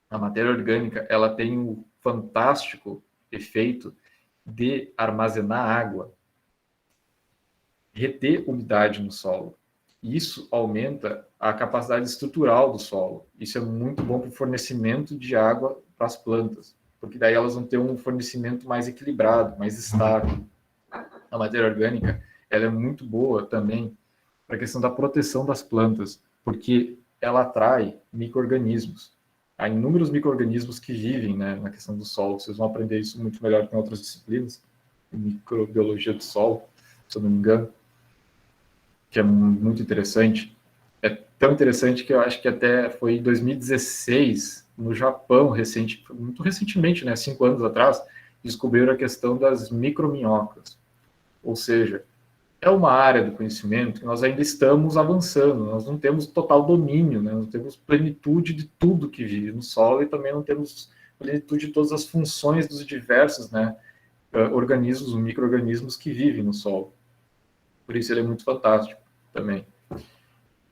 A matéria orgânica, ela tem um fantástico efeito de armazenar água, reter umidade no solo. Isso aumenta a capacidade estrutural do solo. Isso é muito bom para o fornecimento de água para as plantas, porque daí elas vão ter um fornecimento mais equilibrado, mais estável. A matéria orgânica, ela é muito boa também para a questão da proteção das plantas, porque ela atrai micro-organismos. Há inúmeros micro-organismos que vivem, né, na questão do solo. Vocês vão aprender isso muito melhor que em outras disciplinas, microbiologia do solo, se eu não me engano, que é muito interessante. É tão interessante que eu acho que até foi em 2016, no Japão, muito recentemente, né, 5 anos atrás, descobriram a questão das microminhocas. Ou seja, é uma área do conhecimento que nós ainda estamos avançando, nós não temos total domínio, né? Não temos plenitude de tudo que vive no solo e também não temos plenitude de todas as funções dos diversos, né, organismos, micro-organismos que vivem no solo. Por isso ele é muito fantástico também.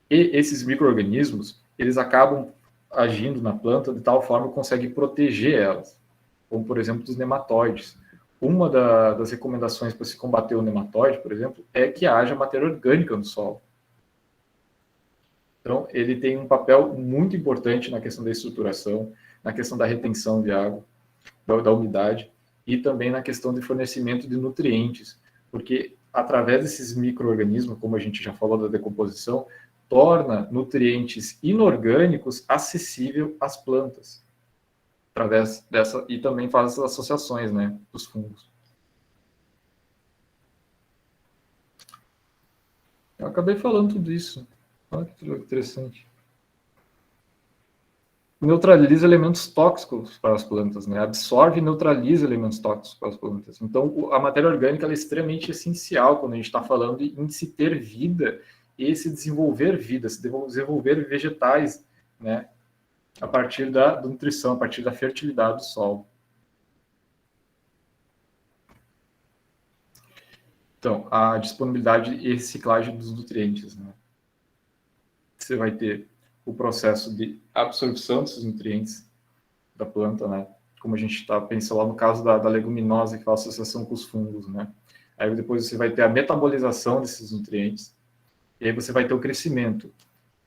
E esses micro-organismos, eles acabam agindo na planta de tal forma que conseguem proteger elas, como por exemplo dos nematóides. Uma das recomendações para se combater o nematóide, por exemplo, é que haja matéria orgânica no solo. Então, ele tem um papel muito importante na questão da estruturação. na questão da retenção de água, da umidade, e também na questão de fornecimento de nutrientes, porque através desses micro-organismos, como a gente já falou da decomposição, torna nutrientes inorgânicos acessível às plantas, através dessa, e também faz essas associações, né, dos fungos. Eu acabei falando tudo isso. Olha que interessante. Neutraliza elementos tóxicos para as plantas, né? Absorve e neutraliza elementos tóxicos para as plantas. Então, a matéria orgânica é extremamente essencial quando a gente está falando em se ter vida e se desenvolver vida, se desenvolver vegetais, né? A partir da nutrição, a partir da fertilidade do solo. Então, a disponibilidade e reciclagem dos nutrientes, né? Você vai ter o processo de absorção desses nutrientes da planta, né? Como a gente está pensando lá no caso da leguminosa, que faz associação com os fungos, né? Aí depois você vai ter a metabolização desses nutrientes, e aí você vai ter o crescimento,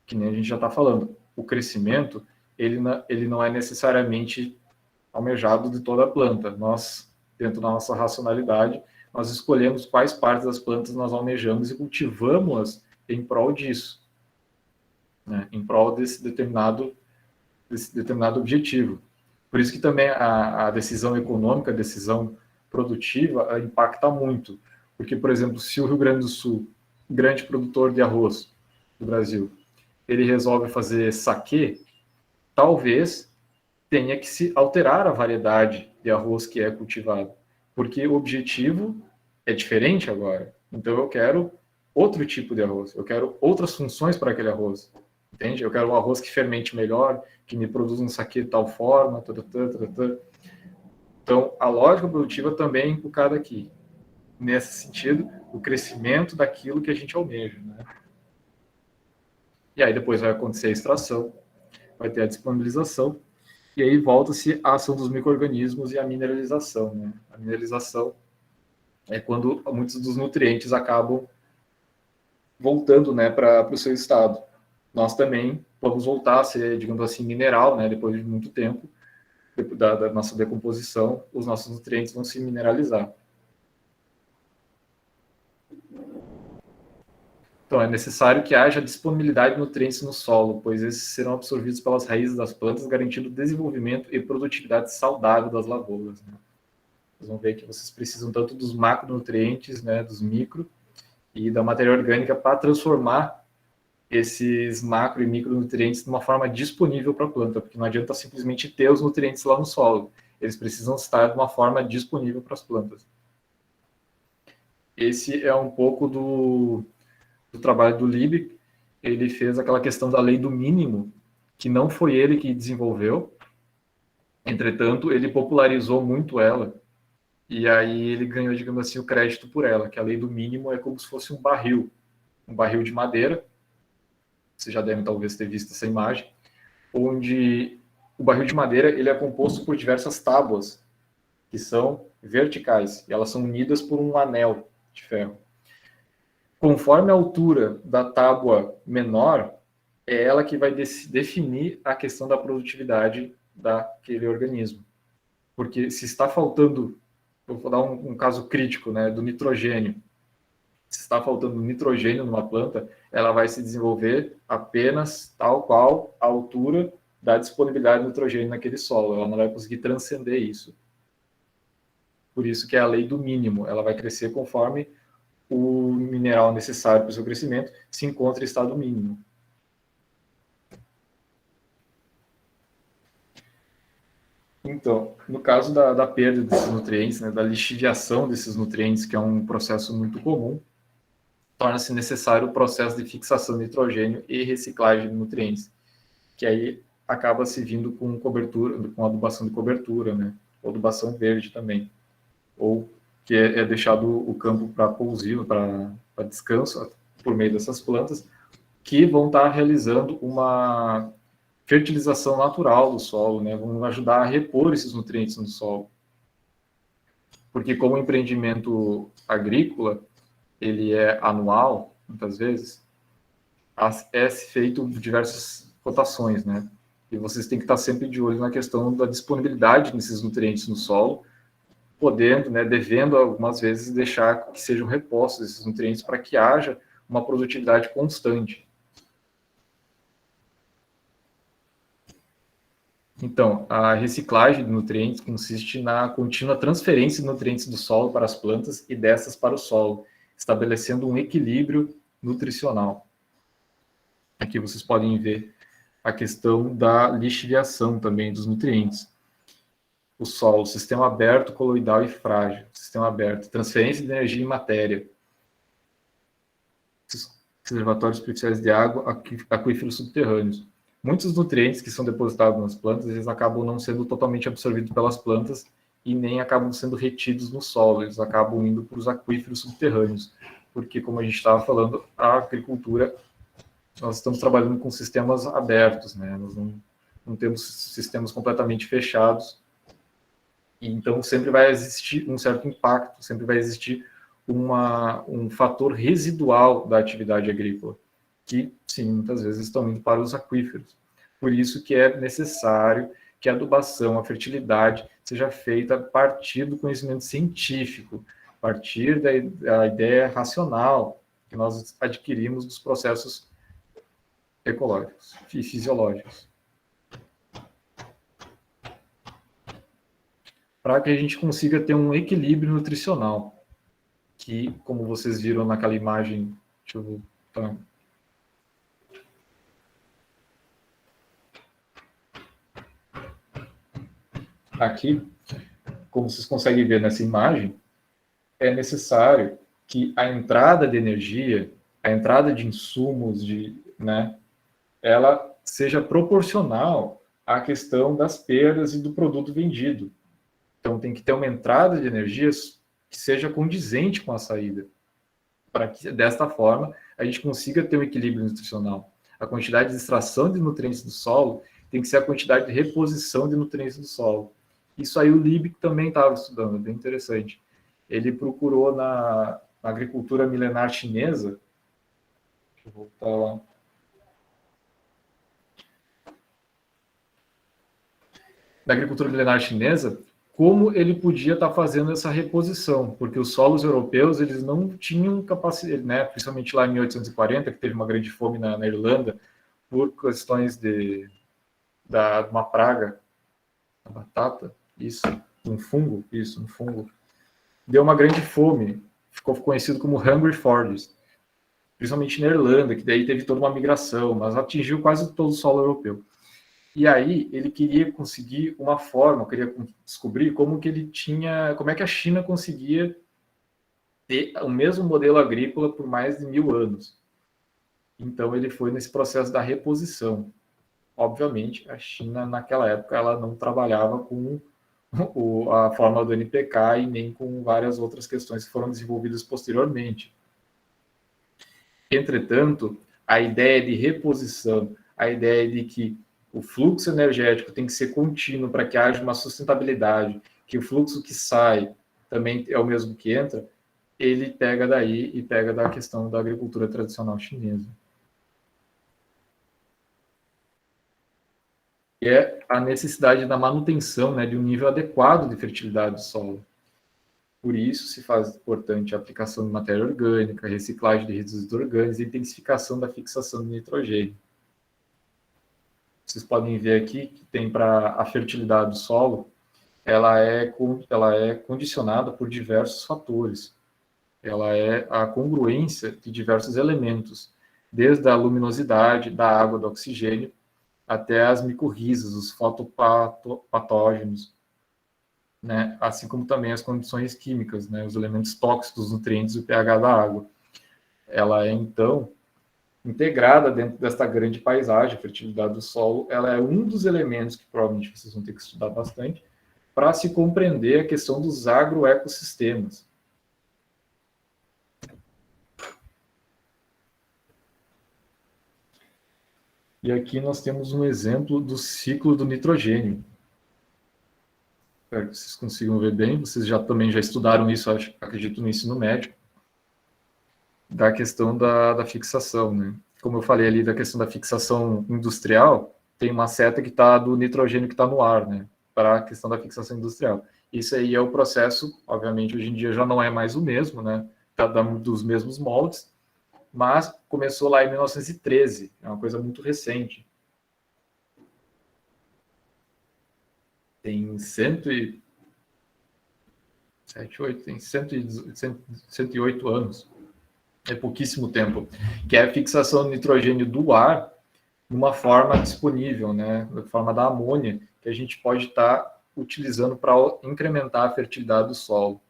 que nem a gente já está falando. O crescimento, ele não é necessariamente almejado de toda a planta. Nós, dentro da nossa racionalidade, nós escolhemos quais partes das plantas nós almejamos e cultivamos-as em prol disso, né? Em prol desse determinado objetivo. Por isso que também a decisão econômica, a decisão produtiva, impacta muito. Porque, por exemplo, se o Rio Grande do Sul, grande produtor de arroz do Brasil, ele resolve fazer saquê, talvez tenha que se alterar a variedade de arroz que é cultivado. Porque o objetivo é diferente agora. Então eu quero outro tipo de arroz, eu quero outras funções para aquele arroz. Entende? Eu quero um arroz que fermente melhor, que me produza um saquê de tal forma. Então, a lógica produtiva também é inculcada aqui. Nesse sentido, o crescimento daquilo que a gente almeja, né? E aí depois vai acontecer a extração, vai ter a disponibilização, e aí volta-se a ação dos micro-organismos e a mineralização, né? A mineralização é quando muitos dos nutrientes acabam voltando, né, para o seu estado. Nós também vamos voltar a ser, digamos assim, mineral, né, depois de muito tempo da nossa decomposição, os nossos nutrientes vão se mineralizar. Então, é necessário que haja disponibilidade de nutrientes no solo, pois esses serão absorvidos pelas raízes das plantas, garantindo o desenvolvimento e produtividade saudável das lavouras, né? Vocês vão ver que vocês precisam tanto dos macronutrientes, né, dos micro, e da matéria orgânica para transformar esses macro e micronutrientes de uma forma disponível para a planta, porque não adianta simplesmente ter os nutrientes lá no solo, eles precisam estar de uma forma disponível para as plantas. Esse é um pouco do trabalho do Liebig. Ele fez aquela questão da lei do mínimo, que não foi ele que desenvolveu, entretanto, ele popularizou muito ela, e aí ele ganhou, digamos assim, o crédito por ela, que a lei do mínimo é como se fosse um barril de madeira. Você já deve talvez ter visto essa imagem, onde o barril de madeira ele é composto por diversas tábuas que são verticais e elas são unidas por um anel de ferro. Conforme a altura da tábua menor, é ela que vai definir a questão da produtividade daquele organismo. Porque se está faltando, vou dar um caso crítico, né, do nitrogênio. Se está faltando nitrogênio numa planta, ela vai se desenvolver apenas tal qual a altura da disponibilidade de nitrogênio naquele solo. Ela não vai conseguir transcender isso. Por isso que é a lei do mínimo. Ela vai crescer conforme o mineral necessário para o seu crescimento se encontra em estado mínimo. Então, no caso da perda desses nutrientes, né, da lixiviação desses nutrientes, que é um processo muito comum, torna-se necessário o processo de fixação de nitrogênio e reciclagem de nutrientes, que aí acaba se vindo com cobertura, com adubação de cobertura, né, ou adubação verde também, ou que é deixado o campo para pousio, para descanso, por meio dessas plantas, que vão estar realizando uma fertilização natural do solo, né? Vão ajudar a repor esses nutrientes no solo. Porque como empreendimento agrícola, ele é anual, muitas vezes, é feito diversas rotações, né? E vocês têm que estar sempre de olho na questão da disponibilidade desses nutrientes no solo, podendo, né, devendo algumas vezes deixar que sejam repostos esses nutrientes para que haja uma produtividade constante. Então, a reciclagem de nutrientes consiste na contínua transferência de nutrientes do solo para as plantas e dessas para o solo, estabelecendo um equilíbrio nutricional. Aqui vocês podem ver a questão da lixiviação também dos nutrientes. O solo, sistema aberto, coloidal e frágil. Sistema aberto, transferência de energia em matéria. Reservatórios superficiais de água, aquíferos subterrâneos. Muitos nutrientes que são depositados nas plantas, eles acabam não sendo totalmente absorvidos pelas plantas e nem acabam sendo retidos no solo, eles acabam indo para os aquíferos subterrâneos, porque, como a gente estava falando, a agricultura, nós estamos trabalhando com sistemas abertos, né? Nós não temos sistemas completamente fechados, e então sempre vai existir um certo impacto, sempre vai existir um fator residual da atividade agrícola, que, sim, muitas vezes estão indo para os aquíferos. Por isso que é necessário que a adubação, a fertilidade, seja feita a partir do conhecimento científico, a partir da ideia racional que nós adquirimos dos processos ecológicos e fisiológicos. Para que a gente consiga ter um equilíbrio nutricional, que, como vocês viram naquela imagem, deixa eu voltar. Aqui, como vocês conseguem ver nessa imagem, é necessário que a entrada de energia, a entrada de insumos, né, ela seja proporcional à questão das perdas e do produto vendido. Então, tem que ter uma entrada de energias que seja condizente com a saída, para que, desta forma, a gente consiga ter um equilíbrio nutricional. A quantidade de extração de nutrientes do solo tem que ser a quantidade de reposição de nutrientes do solo. Isso aí o Liebig também estava estudando, é bem interessante. Ele procurou na agricultura milenar chinesa, deixa eu voltar lá, da agricultura milenar chinesa, como ele podia estar fazendo essa reposição, porque os solos europeus eles não tinham capacidade, né, principalmente lá em 1840, que teve uma grande fome na Irlanda, por questões de uma praga, a batata, um fungo, deu uma grande fome, ficou conhecido como Hungry Forest, principalmente na Irlanda, que daí teve toda uma migração, mas atingiu quase todo o solo europeu. E aí ele queria conseguir uma forma, queria descobrir como é que a China conseguia ter o mesmo modelo agrícola por mais de 1000 anos. Então ele foi nesse processo da reposição. Obviamente, a China naquela época ela não trabalhava com a fórmula do NPK e nem com várias outras questões que foram desenvolvidas posteriormente. Entretanto, a ideia de reposição, a ideia de que o fluxo energético tem que ser contínuo para que haja uma sustentabilidade, que o fluxo que sai também é o mesmo que entra, ele pega daí e pega da questão da agricultura tradicional chinesa. E é a necessidade da manutenção, né, de um nível adequado de fertilidade do solo. Por isso se faz importante a aplicação de matéria orgânica, reciclagem de resíduos orgânicos e intensificação da fixação de nitrogênio. Vocês podem ver aqui que tem para a fertilidade do solo, ela é condicionada por diversos fatores. Ela é a congruência de diversos elementos, desde a luminosidade, da água, do oxigênio, até as micorrizas, os fotopatógenos, né? Assim como também as condições químicas, né? Os elementos tóxicos, os nutrientes e o pH da água. Ela é, então, integrada dentro desta grande paisagem, a fertilidade do solo, ela é um dos elementos que provavelmente vocês vão ter que estudar bastante para se compreender a questão dos agroecossistemas. E aqui nós temos um exemplo do ciclo do nitrogênio. Espero que vocês consigam ver bem, vocês também já estudaram isso, acredito, no ensino médio, da questão da fixação, né? Como eu falei ali da questão da fixação industrial, tem uma seta que está do nitrogênio que está no ar, né? Para a questão da fixação industrial. Isso aí é o processo, obviamente, hoje em dia já não é mais o mesmo, né? Tá dos mesmos moldes, mas começou lá em 1913, é uma coisa muito recente. Tem 108 anos, é pouquíssimo tempo, que é a fixação do nitrogênio do ar numa forma disponível, né, na forma da amônia, que a gente pode estar utilizando para incrementar a fertilidade do solo.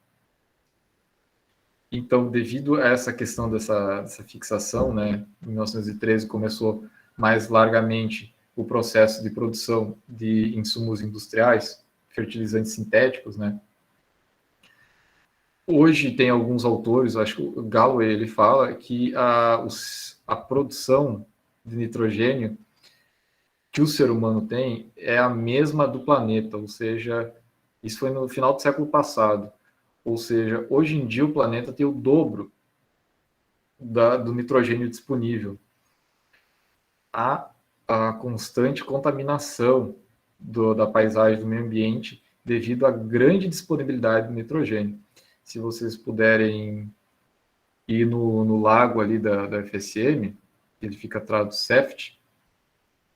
Então, devido a essa questão dessa fixação, né, em 1913 começou mais largamente o processo de produção de insumos industriais, fertilizantes sintéticos, né. Hoje tem alguns autores, acho que o Galloway ele fala que a produção de nitrogênio que o ser humano tem é a mesma do planeta, ou seja, isso foi no final do século passado. Ou seja, hoje em dia o planeta tem o dobro do nitrogênio disponível. Há a constante contaminação da paisagem, do meio ambiente, devido à grande disponibilidade do nitrogênio. Se vocês puderem ir no lago ali da FSM, ele fica atrás do CEFT,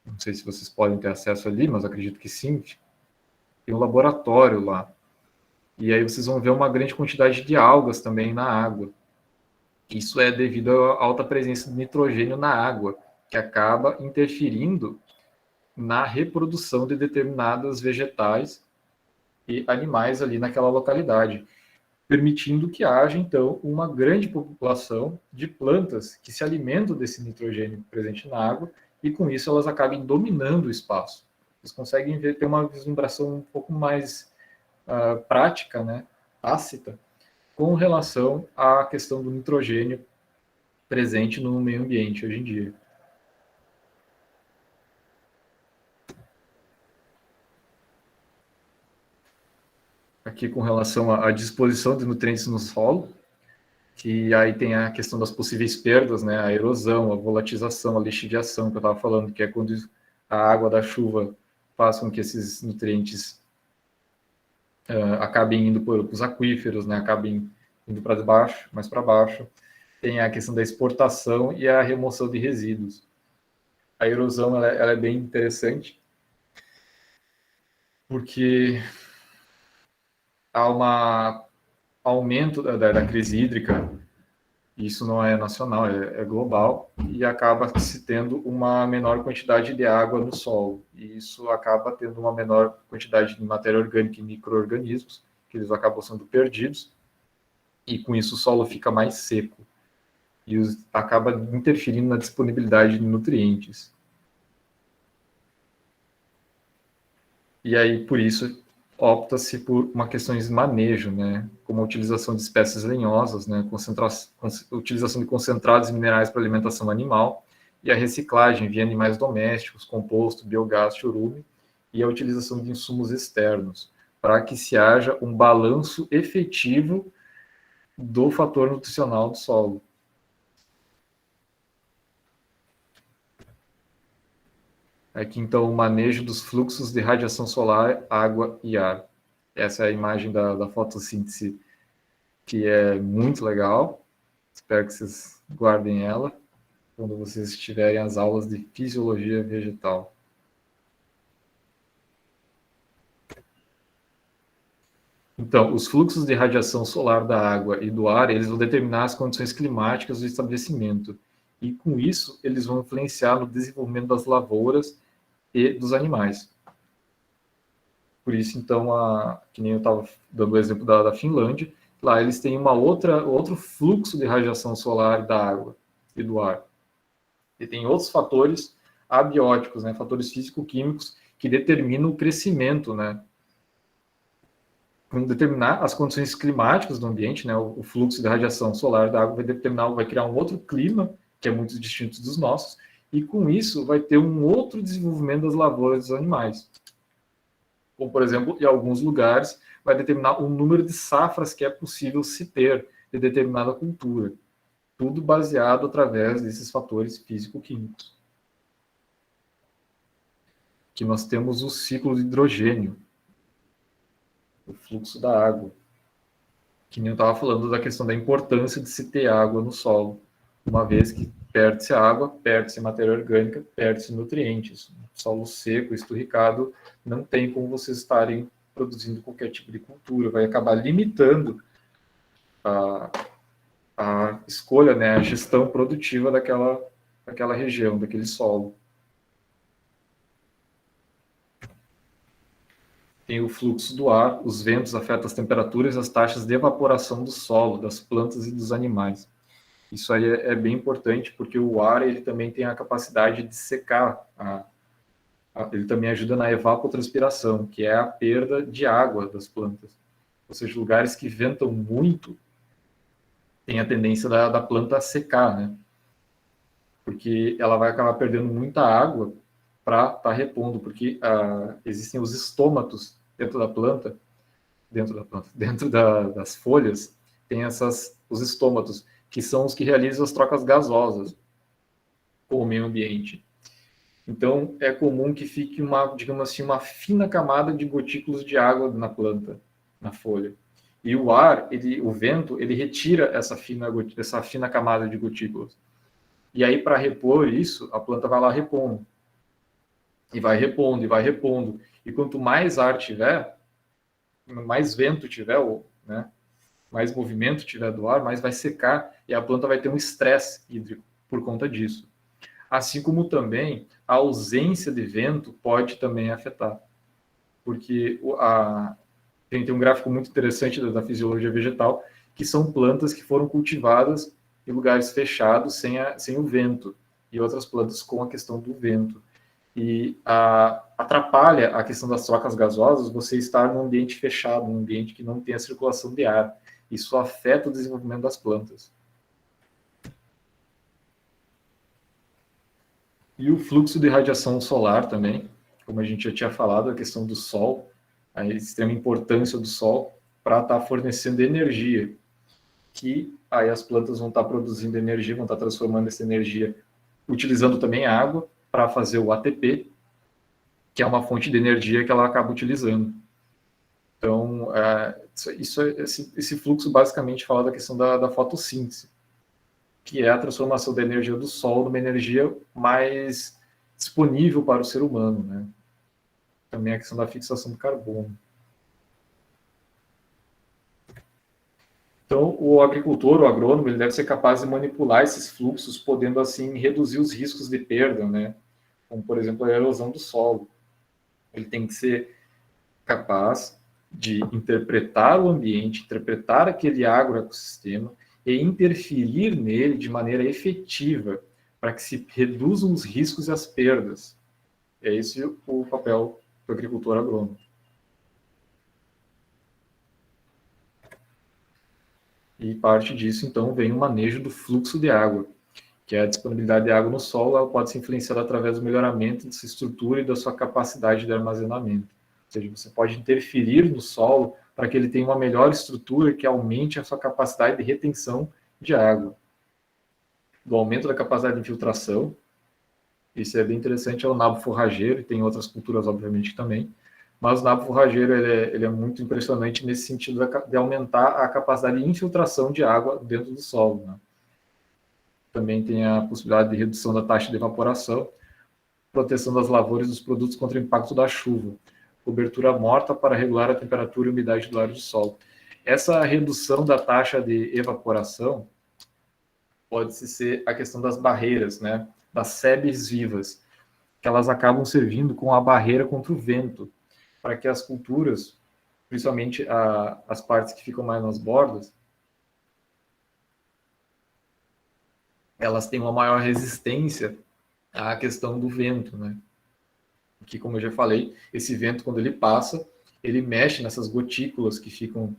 não sei se vocês podem ter acesso ali, mas acredito que sim, tem um laboratório lá. E aí vocês vão ver uma grande quantidade de algas também na água. Isso é devido à alta presença de nitrogênio na água, que acaba interferindo na reprodução de determinadas vegetais e animais ali naquela localidade, permitindo que haja, então, uma grande população de plantas que se alimentam desse nitrogênio presente na água e, com isso, elas acabem dominando o espaço. Vocês conseguem ver, ter uma vislumbração um pouco mais prática, né, tácita, com relação à questão do nitrogênio presente no meio ambiente hoje em dia. Aqui com relação à disposição de nutrientes no solo, que aí tem a questão das possíveis perdas, né, a erosão, a volatização, a lixiviação que eu estava falando, que é quando a água da chuva faz com que esses nutrientes acabem indo para os aquíferos, né, acabem indo para baixo, mais para baixo. Tem a questão da exportação e a remoção de resíduos. A erosão ela é bem interessante, porque há um aumento da crise hídrica, isso não é nacional, é global, e acaba se tendo uma menor quantidade de água no solo. E isso acaba tendo uma menor quantidade de matéria orgânica e micro-organismos, que eles acabam sendo perdidos, e com isso o solo fica mais seco. E acaba interferindo na disponibilidade de nutrientes. E aí, por isso, opta-se por uma questão de manejo, né, como a utilização de espécies lenhosas, né, utilização de concentrados minerais para alimentação animal e a reciclagem via animais domésticos, composto, biogás, chorume e a utilização de insumos externos, para que se haja um balanço efetivo do fator nutricional do solo. Aqui, então, o manejo dos fluxos de radiação solar, água e ar. Essa é a imagem da fotossíntese, que é muito legal. Espero que vocês guardem ela quando vocês tiverem as aulas de fisiologia vegetal. Então, os fluxos de radiação solar da água e do ar, eles vão determinar as condições climáticas do estabelecimento. E, com isso, eles vão influenciar no desenvolvimento das lavouras e dos animais. Por isso, então, que nem eu estava dando o exemplo da Finlândia, lá eles têm outro fluxo de radiação solar da água e do ar. E tem outros fatores abióticos, né, fatores físico-químicos que determinam o crescimento, né, vão determinar as condições climáticas do ambiente, né, o fluxo de radiação solar da água vai criar um outro clima, que é muito distinto dos nossos, e com isso vai ter um outro desenvolvimento das lavouras dos animais. Como, por exemplo, em alguns lugares, vai determinar o número de safras que é possível se ter de determinada cultura. Tudo baseado através desses fatores físico-químicos. que nós temos o ciclo de hidrogênio, o fluxo da água, que nem eu estava falando da questão da importância de se ter água no solo, uma vez que perde-se água, perde-se matéria orgânica, perde-se nutrientes. Solo seco, esturricado, não tem como vocês estarem produzindo qualquer tipo de cultura, vai acabar limitando a escolha, né, a gestão produtiva daquela região, daquele solo. Tem o fluxo do ar, os ventos afetam as temperaturas e as taxas de evaporação do solo, das plantas e dos animais. Isso aí é bem importante, porque o ar ele também tem a capacidade de secar, ele também ajuda na evapotranspiração, que é a perda de água das plantas. Ou seja, lugares que ventam muito, tem a tendência da planta a secar, né? Porque ela vai acabar perdendo muita água para estar repondo, porque existem os estômatos dentro das folhas, tem os estômatos, que são os que realizam as trocas gasosas com o meio ambiente. Então, é comum que fique digamos assim, uma fina camada de gotículas de água na planta, na folha. E o ar, o vento, ele retira essa fina camada de gotículas. E aí, para repor isso, a planta vai lá repondo. E vai repondo, e vai repondo. E quanto mais ar tiver, mais vento tiver, né, mais movimento tiver do ar, mais vai secar e a planta vai ter um estresse hídrico por conta disso. Assim como também a ausência de vento pode também afetar. Porque tem um gráfico muito interessante da fisiologia vegetal, que são plantas que foram cultivadas em lugares fechados, sem o vento, e outras plantas com a questão do vento. E atrapalha a questão das trocas gasosas você estar num ambiente fechado, num ambiente que não tem a circulação de ar. Isso afeta o desenvolvimento das plantas. E o fluxo de radiação solar também, como a gente já tinha falado, a questão do sol, a extrema importância do sol para estar fornecendo energia, que aí as plantas vão estar produzindo energia, vão estar transformando essa energia, utilizando também a água para fazer o ATP, que é uma fonte de energia que ela acaba utilizando. Então, esse fluxo basicamente fala da questão da fotossíntese, que é a transformação da energia do Sol numa energia mais disponível para o ser humano, né? Também a questão da fixação do carbono. Então, o agricultor, o agrônomo, ele deve ser capaz de manipular esses fluxos, podendo, assim, reduzir os riscos de perda, né? Como, por exemplo, a erosão do solo. Ele tem que ser capaz de interpretar o ambiente, interpretar aquele agroecossistema e interferir nele de maneira efetiva para que se reduzam os riscos e as perdas. É esse o papel do agricultor agrônomo. E parte disso, então, vem o manejo do fluxo de água, que é a disponibilidade de água no solo, ela pode ser influenciada através do melhoramento de sua estrutura e da sua capacidade de armazenamento. Ou seja, você pode interferir no solo para que ele tenha uma melhor estrutura que aumente a sua capacidade de retenção de água. Do aumento da capacidade de infiltração, isso é bem interessante, é o nabo forrageiro, e tem outras culturas, obviamente, também, mas o nabo forrageiro ele é muito impressionante nesse sentido de aumentar a capacidade de infiltração de água dentro do solo, né? Também tem a possibilidade de redução da taxa de evaporação, proteção das lavouras e dos produtos contra o impacto da chuva, cobertura morta para regular a temperatura e umidade do ar do solo. Essa redução da taxa de evaporação pode ser a questão das barreiras, né, das sebes vivas, que elas acabam servindo com a barreira contra o vento, para que as culturas, principalmente as partes que ficam mais nas bordas, elas têm uma maior resistência à questão do vento, né? Que, como eu já falei, esse vento, quando ele passa, ele mexe nessas gotículas que ficam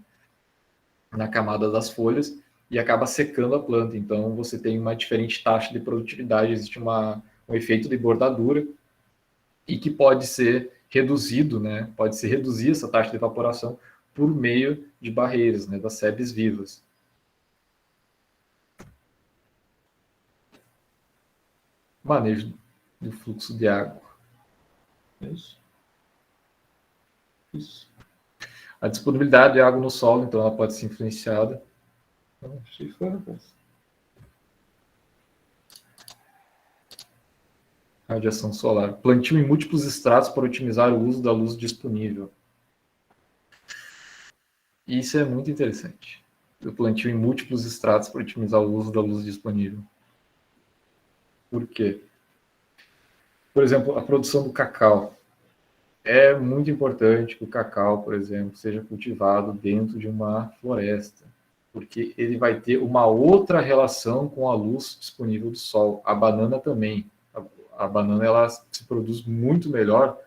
na camada das folhas e acaba secando a planta. Então, você tem uma diferente taxa de produtividade, existe um efeito de bordadura e que pode ser reduzido, né? Pode se reduzir essa taxa de evaporação por meio de barreiras, né? Das sebes vivas. Manejo do fluxo de água. É isso. Isso. A disponibilidade de água no solo, então, ela pode ser influenciada. Achei que foi, rapaz. Radiação solar. Plantio em múltiplos estratos para otimizar o uso da luz disponível. Isso é muito interessante. O plantio em múltiplos estratos para otimizar o uso da luz disponível. Por quê? Por exemplo, a produção do cacau. É muito importante que o cacau, por exemplo, seja cultivado dentro de uma floresta, porque ele vai ter uma outra relação com a luz disponível do sol. A banana também. A banana ela se produz muito melhor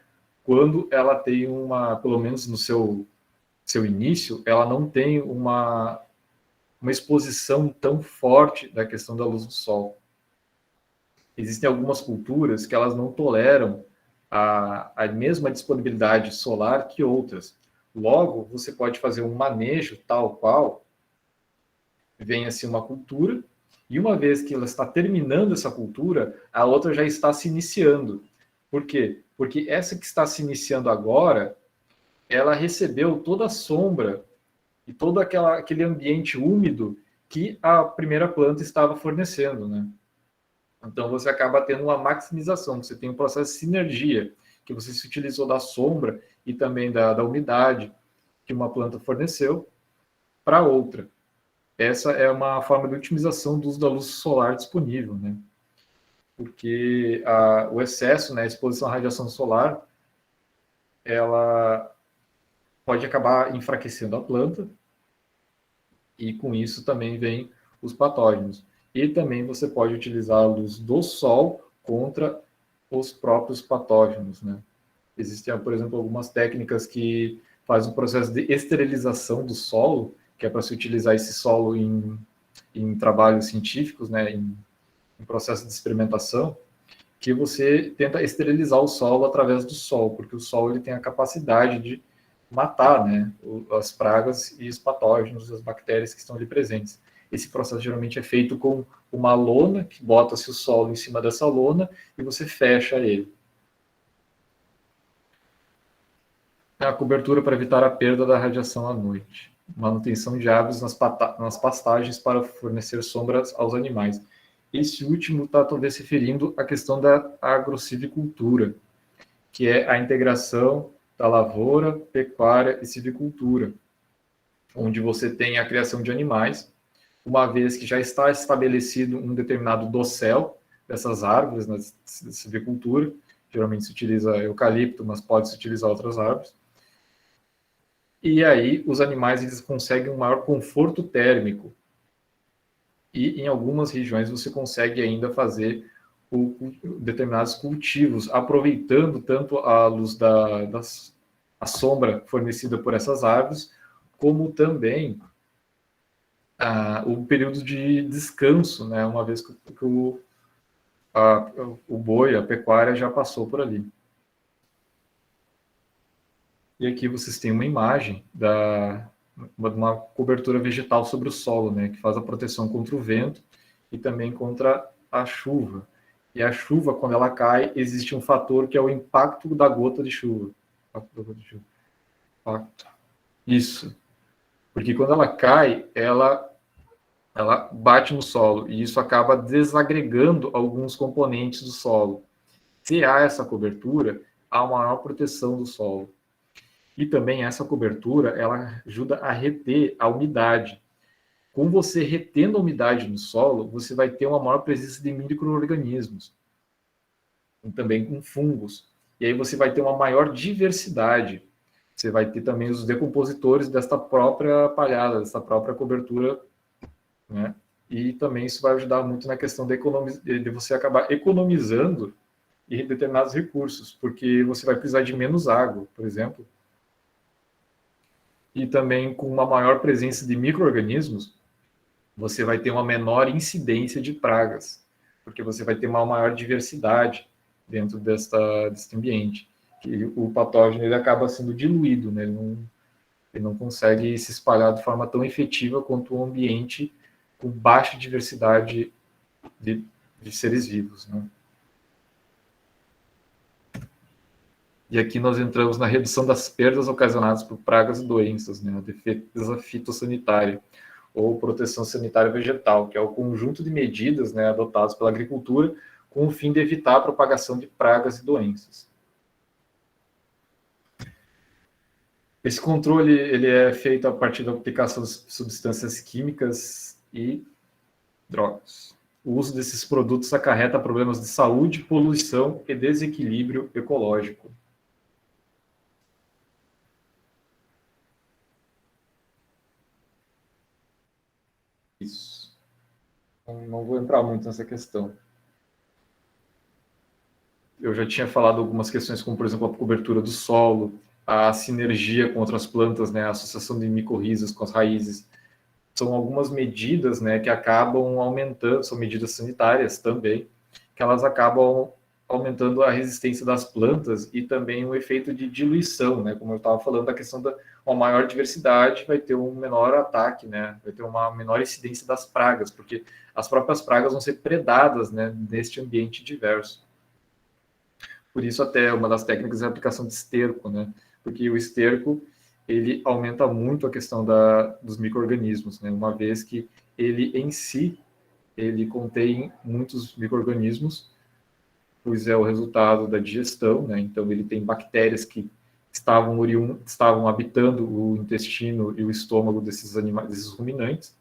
quando ela tem uma, pelo menos no seu início, ela não tem uma exposição tão forte da questão da luz do sol. Existem algumas culturas que elas não toleram a mesma disponibilidade solar que outras. Logo, você pode fazer um manejo tal qual venha-se uma cultura, e uma vez que ela está terminando essa cultura, a outra já está se iniciando. Por quê? Porque essa que está se iniciando agora, ela recebeu toda a sombra e todo aquele ambiente úmido que a primeira planta estava fornecendo, né? Então você acaba tendo uma maximização, você tem um processo de sinergia, que você se utilizou da sombra e também da umidade que uma planta forneceu para outra. Essa é uma forma de otimização do uso da luz solar disponível, né? Porque o excesso, né, a exposição à radiação solar, ela pode acabar enfraquecendo a planta, e com isso também vem os patógenos. E também você pode utilizar a luz do sol contra os próprios patógenos, né? Existem, por exemplo, algumas técnicas que fazem o processo de esterilização do solo, que é para se utilizar esse solo em trabalhos científicos, né, em processo de experimentação, que você tenta esterilizar o solo através do sol, porque o sol ele tem a capacidade de matar, né, as pragas e os patógenos, as bactérias que estão ali presentes. Esse processo geralmente é feito com uma lona, que bota-se o solo em cima dessa lona e você fecha ele. A cobertura para evitar a perda da radiação à noite. Manutenção de árvores nas pastagens para fornecer sombras aos animais. Esse último está talvez se referindo à questão da agrocivicultura, que é a integração da lavoura, pecuária e civicultura, onde você tem a criação de animais, uma vez que já está estabelecido um determinado dossel dessas árvores na civicultura, geralmente se utiliza eucalipto, mas pode-se utilizar outras árvores, e aí os animais eles conseguem um maior conforto térmico, e em algumas regiões você consegue ainda fazer determinados cultivos, aproveitando tanto a luz a sombra fornecida por essas árvores, como também o período de descanso, né, uma vez que o boi, a pecuária já passou por ali. E aqui vocês têm uma imagem uma cobertura vegetal sobre o solo, né, que faz a proteção contra o vento e também contra a chuva. E a chuva, quando ela cai, existe um fator que é o impacto da gota de chuva. Isso. Porque quando ela cai, ela bate no solo e isso acaba desagregando alguns componentes do solo. Se há essa cobertura, há uma maior proteção do solo. E também essa cobertura, ela ajuda a reter a umidade. Com você retendo a umidade no solo, você vai ter uma maior presença de micro-organismos, e também com fungos. E aí você vai ter uma maior diversidade. Você vai ter também os decompositores desta própria palhada, dessa própria cobertura, né? E também isso vai ajudar muito na questão de você acabar economizando em determinados recursos, porque você vai precisar de menos água, por exemplo, e também com uma maior presença de micro-organismos, você vai ter uma menor incidência de pragas, porque você vai ter uma maior diversidade dentro deste ambiente. Que o patógeno ele acaba sendo diluído, né? Ele não consegue se espalhar de forma tão efetiva quanto um ambiente com baixa diversidade de seres vivos, né? E aqui nós entramos na redução das perdas ocasionadas por pragas e doenças, né, a defesa fitossanitária, ou proteção sanitária vegetal, que é o conjunto de medidas, né, adotadas pela agricultura com o fim de evitar a propagação de pragas e doenças. Esse controle ele é feito a partir da aplicação de substâncias químicas e drogas. O uso desses produtos acarreta problemas de saúde, poluição e desequilíbrio ecológico. Isso. Não vou entrar muito nessa questão. Eu já tinha falado algumas questões, como, por exemplo, a cobertura do solo, a sinergia com outras plantas, né, a associação de micorrizas com as raízes. São algumas medidas, né, que acabam aumentando, são medidas sanitárias também, que elas acabam aumentando a resistência das plantas e também o efeito de diluição, né, como eu estava falando, a questão da uma maior diversidade vai ter um menor ataque, né, vai ter uma menor incidência das pragas, porque as próprias pragas vão ser predadas, né, neste ambiente diverso. Por isso até uma das técnicas é a aplicação de esterco, né, porque o esterco ele aumenta muito a questão dos micro-organismos, né? Uma vez que ele em si, ele contém muitos micro-organismos, pois é o resultado da digestão, né? Então ele tem bactérias que estavam habitando o intestino e o estômago desses animais, desses ruminantes,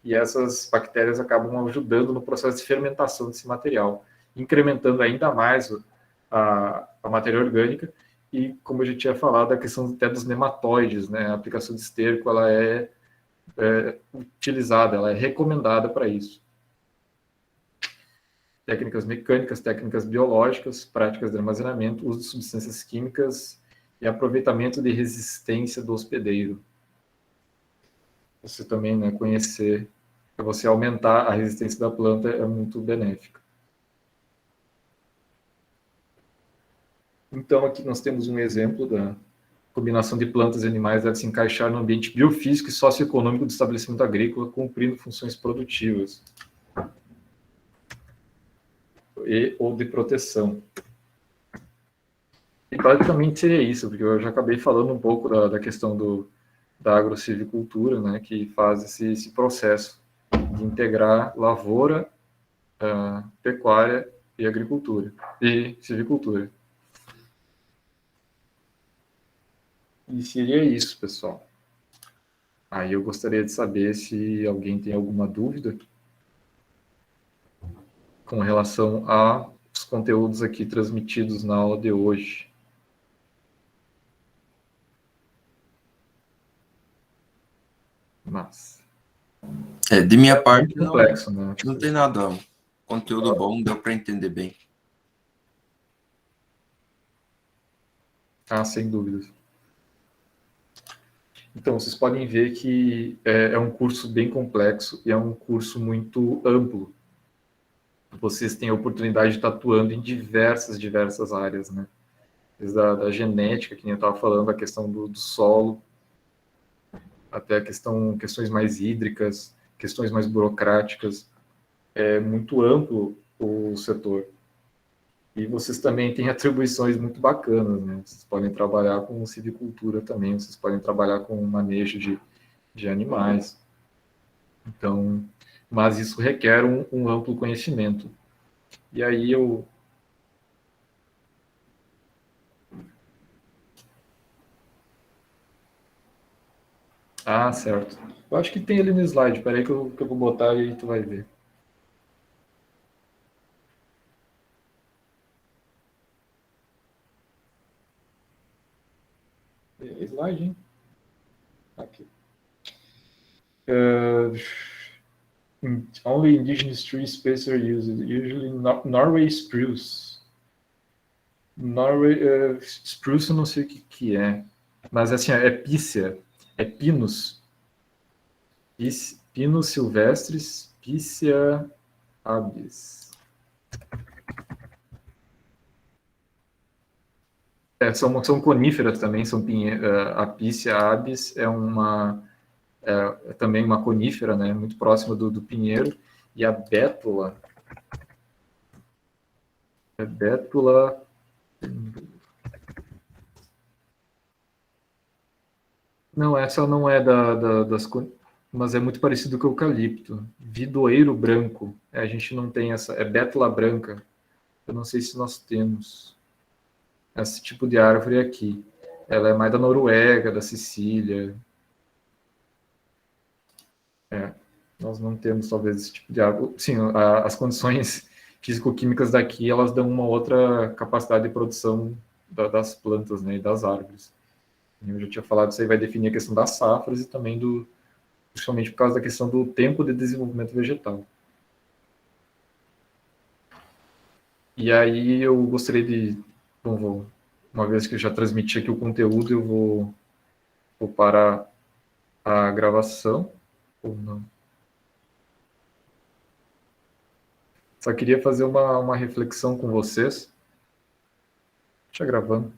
e essas bactérias acabam ajudando no processo de fermentação desse material, incrementando ainda mais a matéria orgânica. E, como eu já tinha falado, a questão até dos nematóides, né? A aplicação de esterco, ela é utilizada, ela é recomendada para isso. Técnicas mecânicas, técnicas biológicas, práticas de armazenamento, uso de substâncias químicas e aproveitamento de resistência do hospedeiro. Você também, né, conhecer, para você aumentar a resistência da planta é muito benéfica. Então, aqui nós temos um exemplo da combinação de plantas e animais deve se encaixar no ambiente biofísico e socioeconômico do estabelecimento agrícola, cumprindo funções produtivas ou de proteção. E basicamente seria isso, porque eu já acabei falando um pouco da questão da agrocilvicultura, né, que faz esse processo de integrar lavoura, pecuária e agricultura, e silvicultura. E seria isso, pessoal. Aí eu gostaria de saber se alguém tem alguma dúvida com relação aos conteúdos aqui transmitidos na aula de hoje. Mas de minha parte, muito complexo, né? Não tem nada. Conteúdo bom, deu para entender bem. Sem dúvidas. Então, vocês podem ver que é um curso bem complexo e é um curso muito amplo. Vocês têm a oportunidade de estar atuando em diversas áreas, né? Desde da genética, que nem eu estava falando, a questão do solo, até questões mais hídricas, questões mais burocráticas. É muito amplo o setor. E vocês também têm atribuições muito bacanas, né? Vocês podem trabalhar com silvicultura também, vocês podem trabalhar com manejo de animais. Então, mas isso requer um amplo conhecimento. E aí eu... certo. Eu acho que tem ali no slide. Espera aí que eu vou botar e aí tu vai ver. Slide, hein? Aqui. Only indigenous tree species are used, usually Norway spruce. Norway spruce eu não sei o que é, mas assim, é pícea, é pinus. Pinus silvestres, Picea abies. São coníferas também, a Picea abies é também uma conífera, né, muito próxima do pinheiro, e a bétula, Não, essa não é mas é muito parecido com o eucalipto. Vidoeiro branco. A gente não tem essa. É bétula branca. Eu não sei se nós temos esse tipo de árvore aqui. Ela é mais da Noruega, da Sicília. Nós não temos, talvez, esse tipo de árvore. Sim, as condições físico-químicas daqui, elas dão uma outra capacidade de produção das plantas, né, e das árvores. Eu já tinha falado, isso aí vai definir a questão das safras e também principalmente por causa da questão do tempo de desenvolvimento vegetal. E aí eu gostaria bom, uma vez que eu já transmiti aqui o conteúdo, eu vou parar a gravação, ou não. Só queria fazer uma reflexão com vocês. Deixa gravando.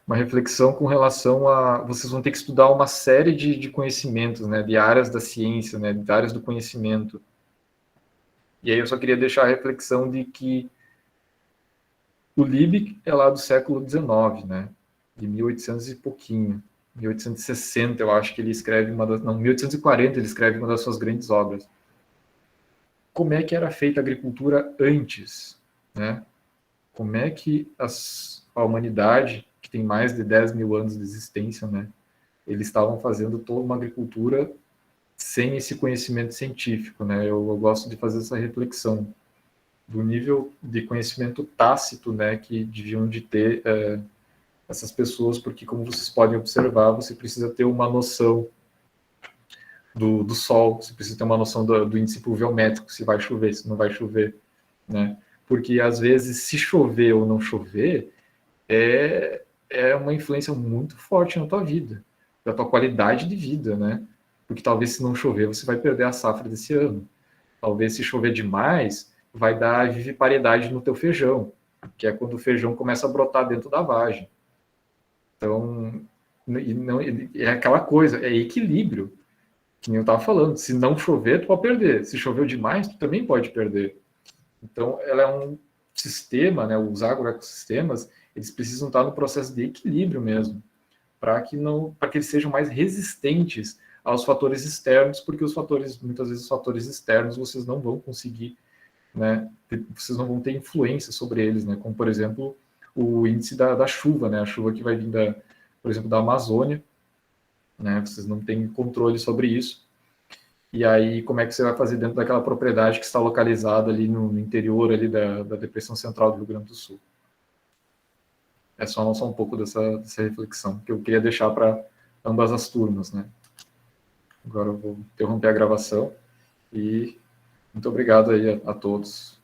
Uma reflexão com relação a... Vocês vão ter que estudar uma série de conhecimentos, né, de áreas da ciência, né, de áreas do conhecimento. E aí eu só queria deixar a reflexão de que o Liebig é lá do século XIX, né, de 1800 e pouquinho. 1860, eu acho que ele escreve não, 1840 ele escreve uma das suas grandes obras. Como é que era feita a agricultura antes, né? Como é que a humanidade, que tem mais de 10 mil anos de existência, né? Eles estavam fazendo toda uma agricultura sem esse conhecimento científico, né? Eu gosto de fazer essa reflexão do nível de conhecimento tácito, né, que deviam de ter essas pessoas, porque como vocês podem observar, você precisa ter uma noção do sol, você precisa ter uma noção do índice pluviométrico, se vai chover, se não vai chover, né? Porque às vezes, se chover ou não chover, é uma influência muito forte na tua vida, da tua qualidade de vida, né? Porque talvez se não chover, você vai perder a safra desse ano. Talvez se chover demais, vai dar vivipariedade no teu feijão, que é quando o feijão começa a brotar dentro da vagem. Então, é aquela coisa, é equilíbrio, que nem eu estava falando. Se não chover, tu pode perder. Se choveu demais, tu também pode perder. Então, ela é um sistema, né? Os agroecossistemas, eles precisam estar no processo de equilíbrio mesmo, para que eles sejam mais resistentes aos fatores externos, porque muitas vezes os fatores externos vocês não vão conseguir, né? Vocês não vão ter influência sobre eles, né? Como por exemplo o índice da chuva, né? A chuva que vai vir por exemplo, da Amazônia, né? Vocês não têm controle sobre isso. E aí, como é que você vai fazer dentro daquela propriedade que está localizada ali no interior ali da Depressão Central do Rio Grande do Sul? É só um pouco dessa reflexão que eu queria deixar para ambas as turmas, né? Agora eu vou interromper a gravação e muito obrigado aí a todos.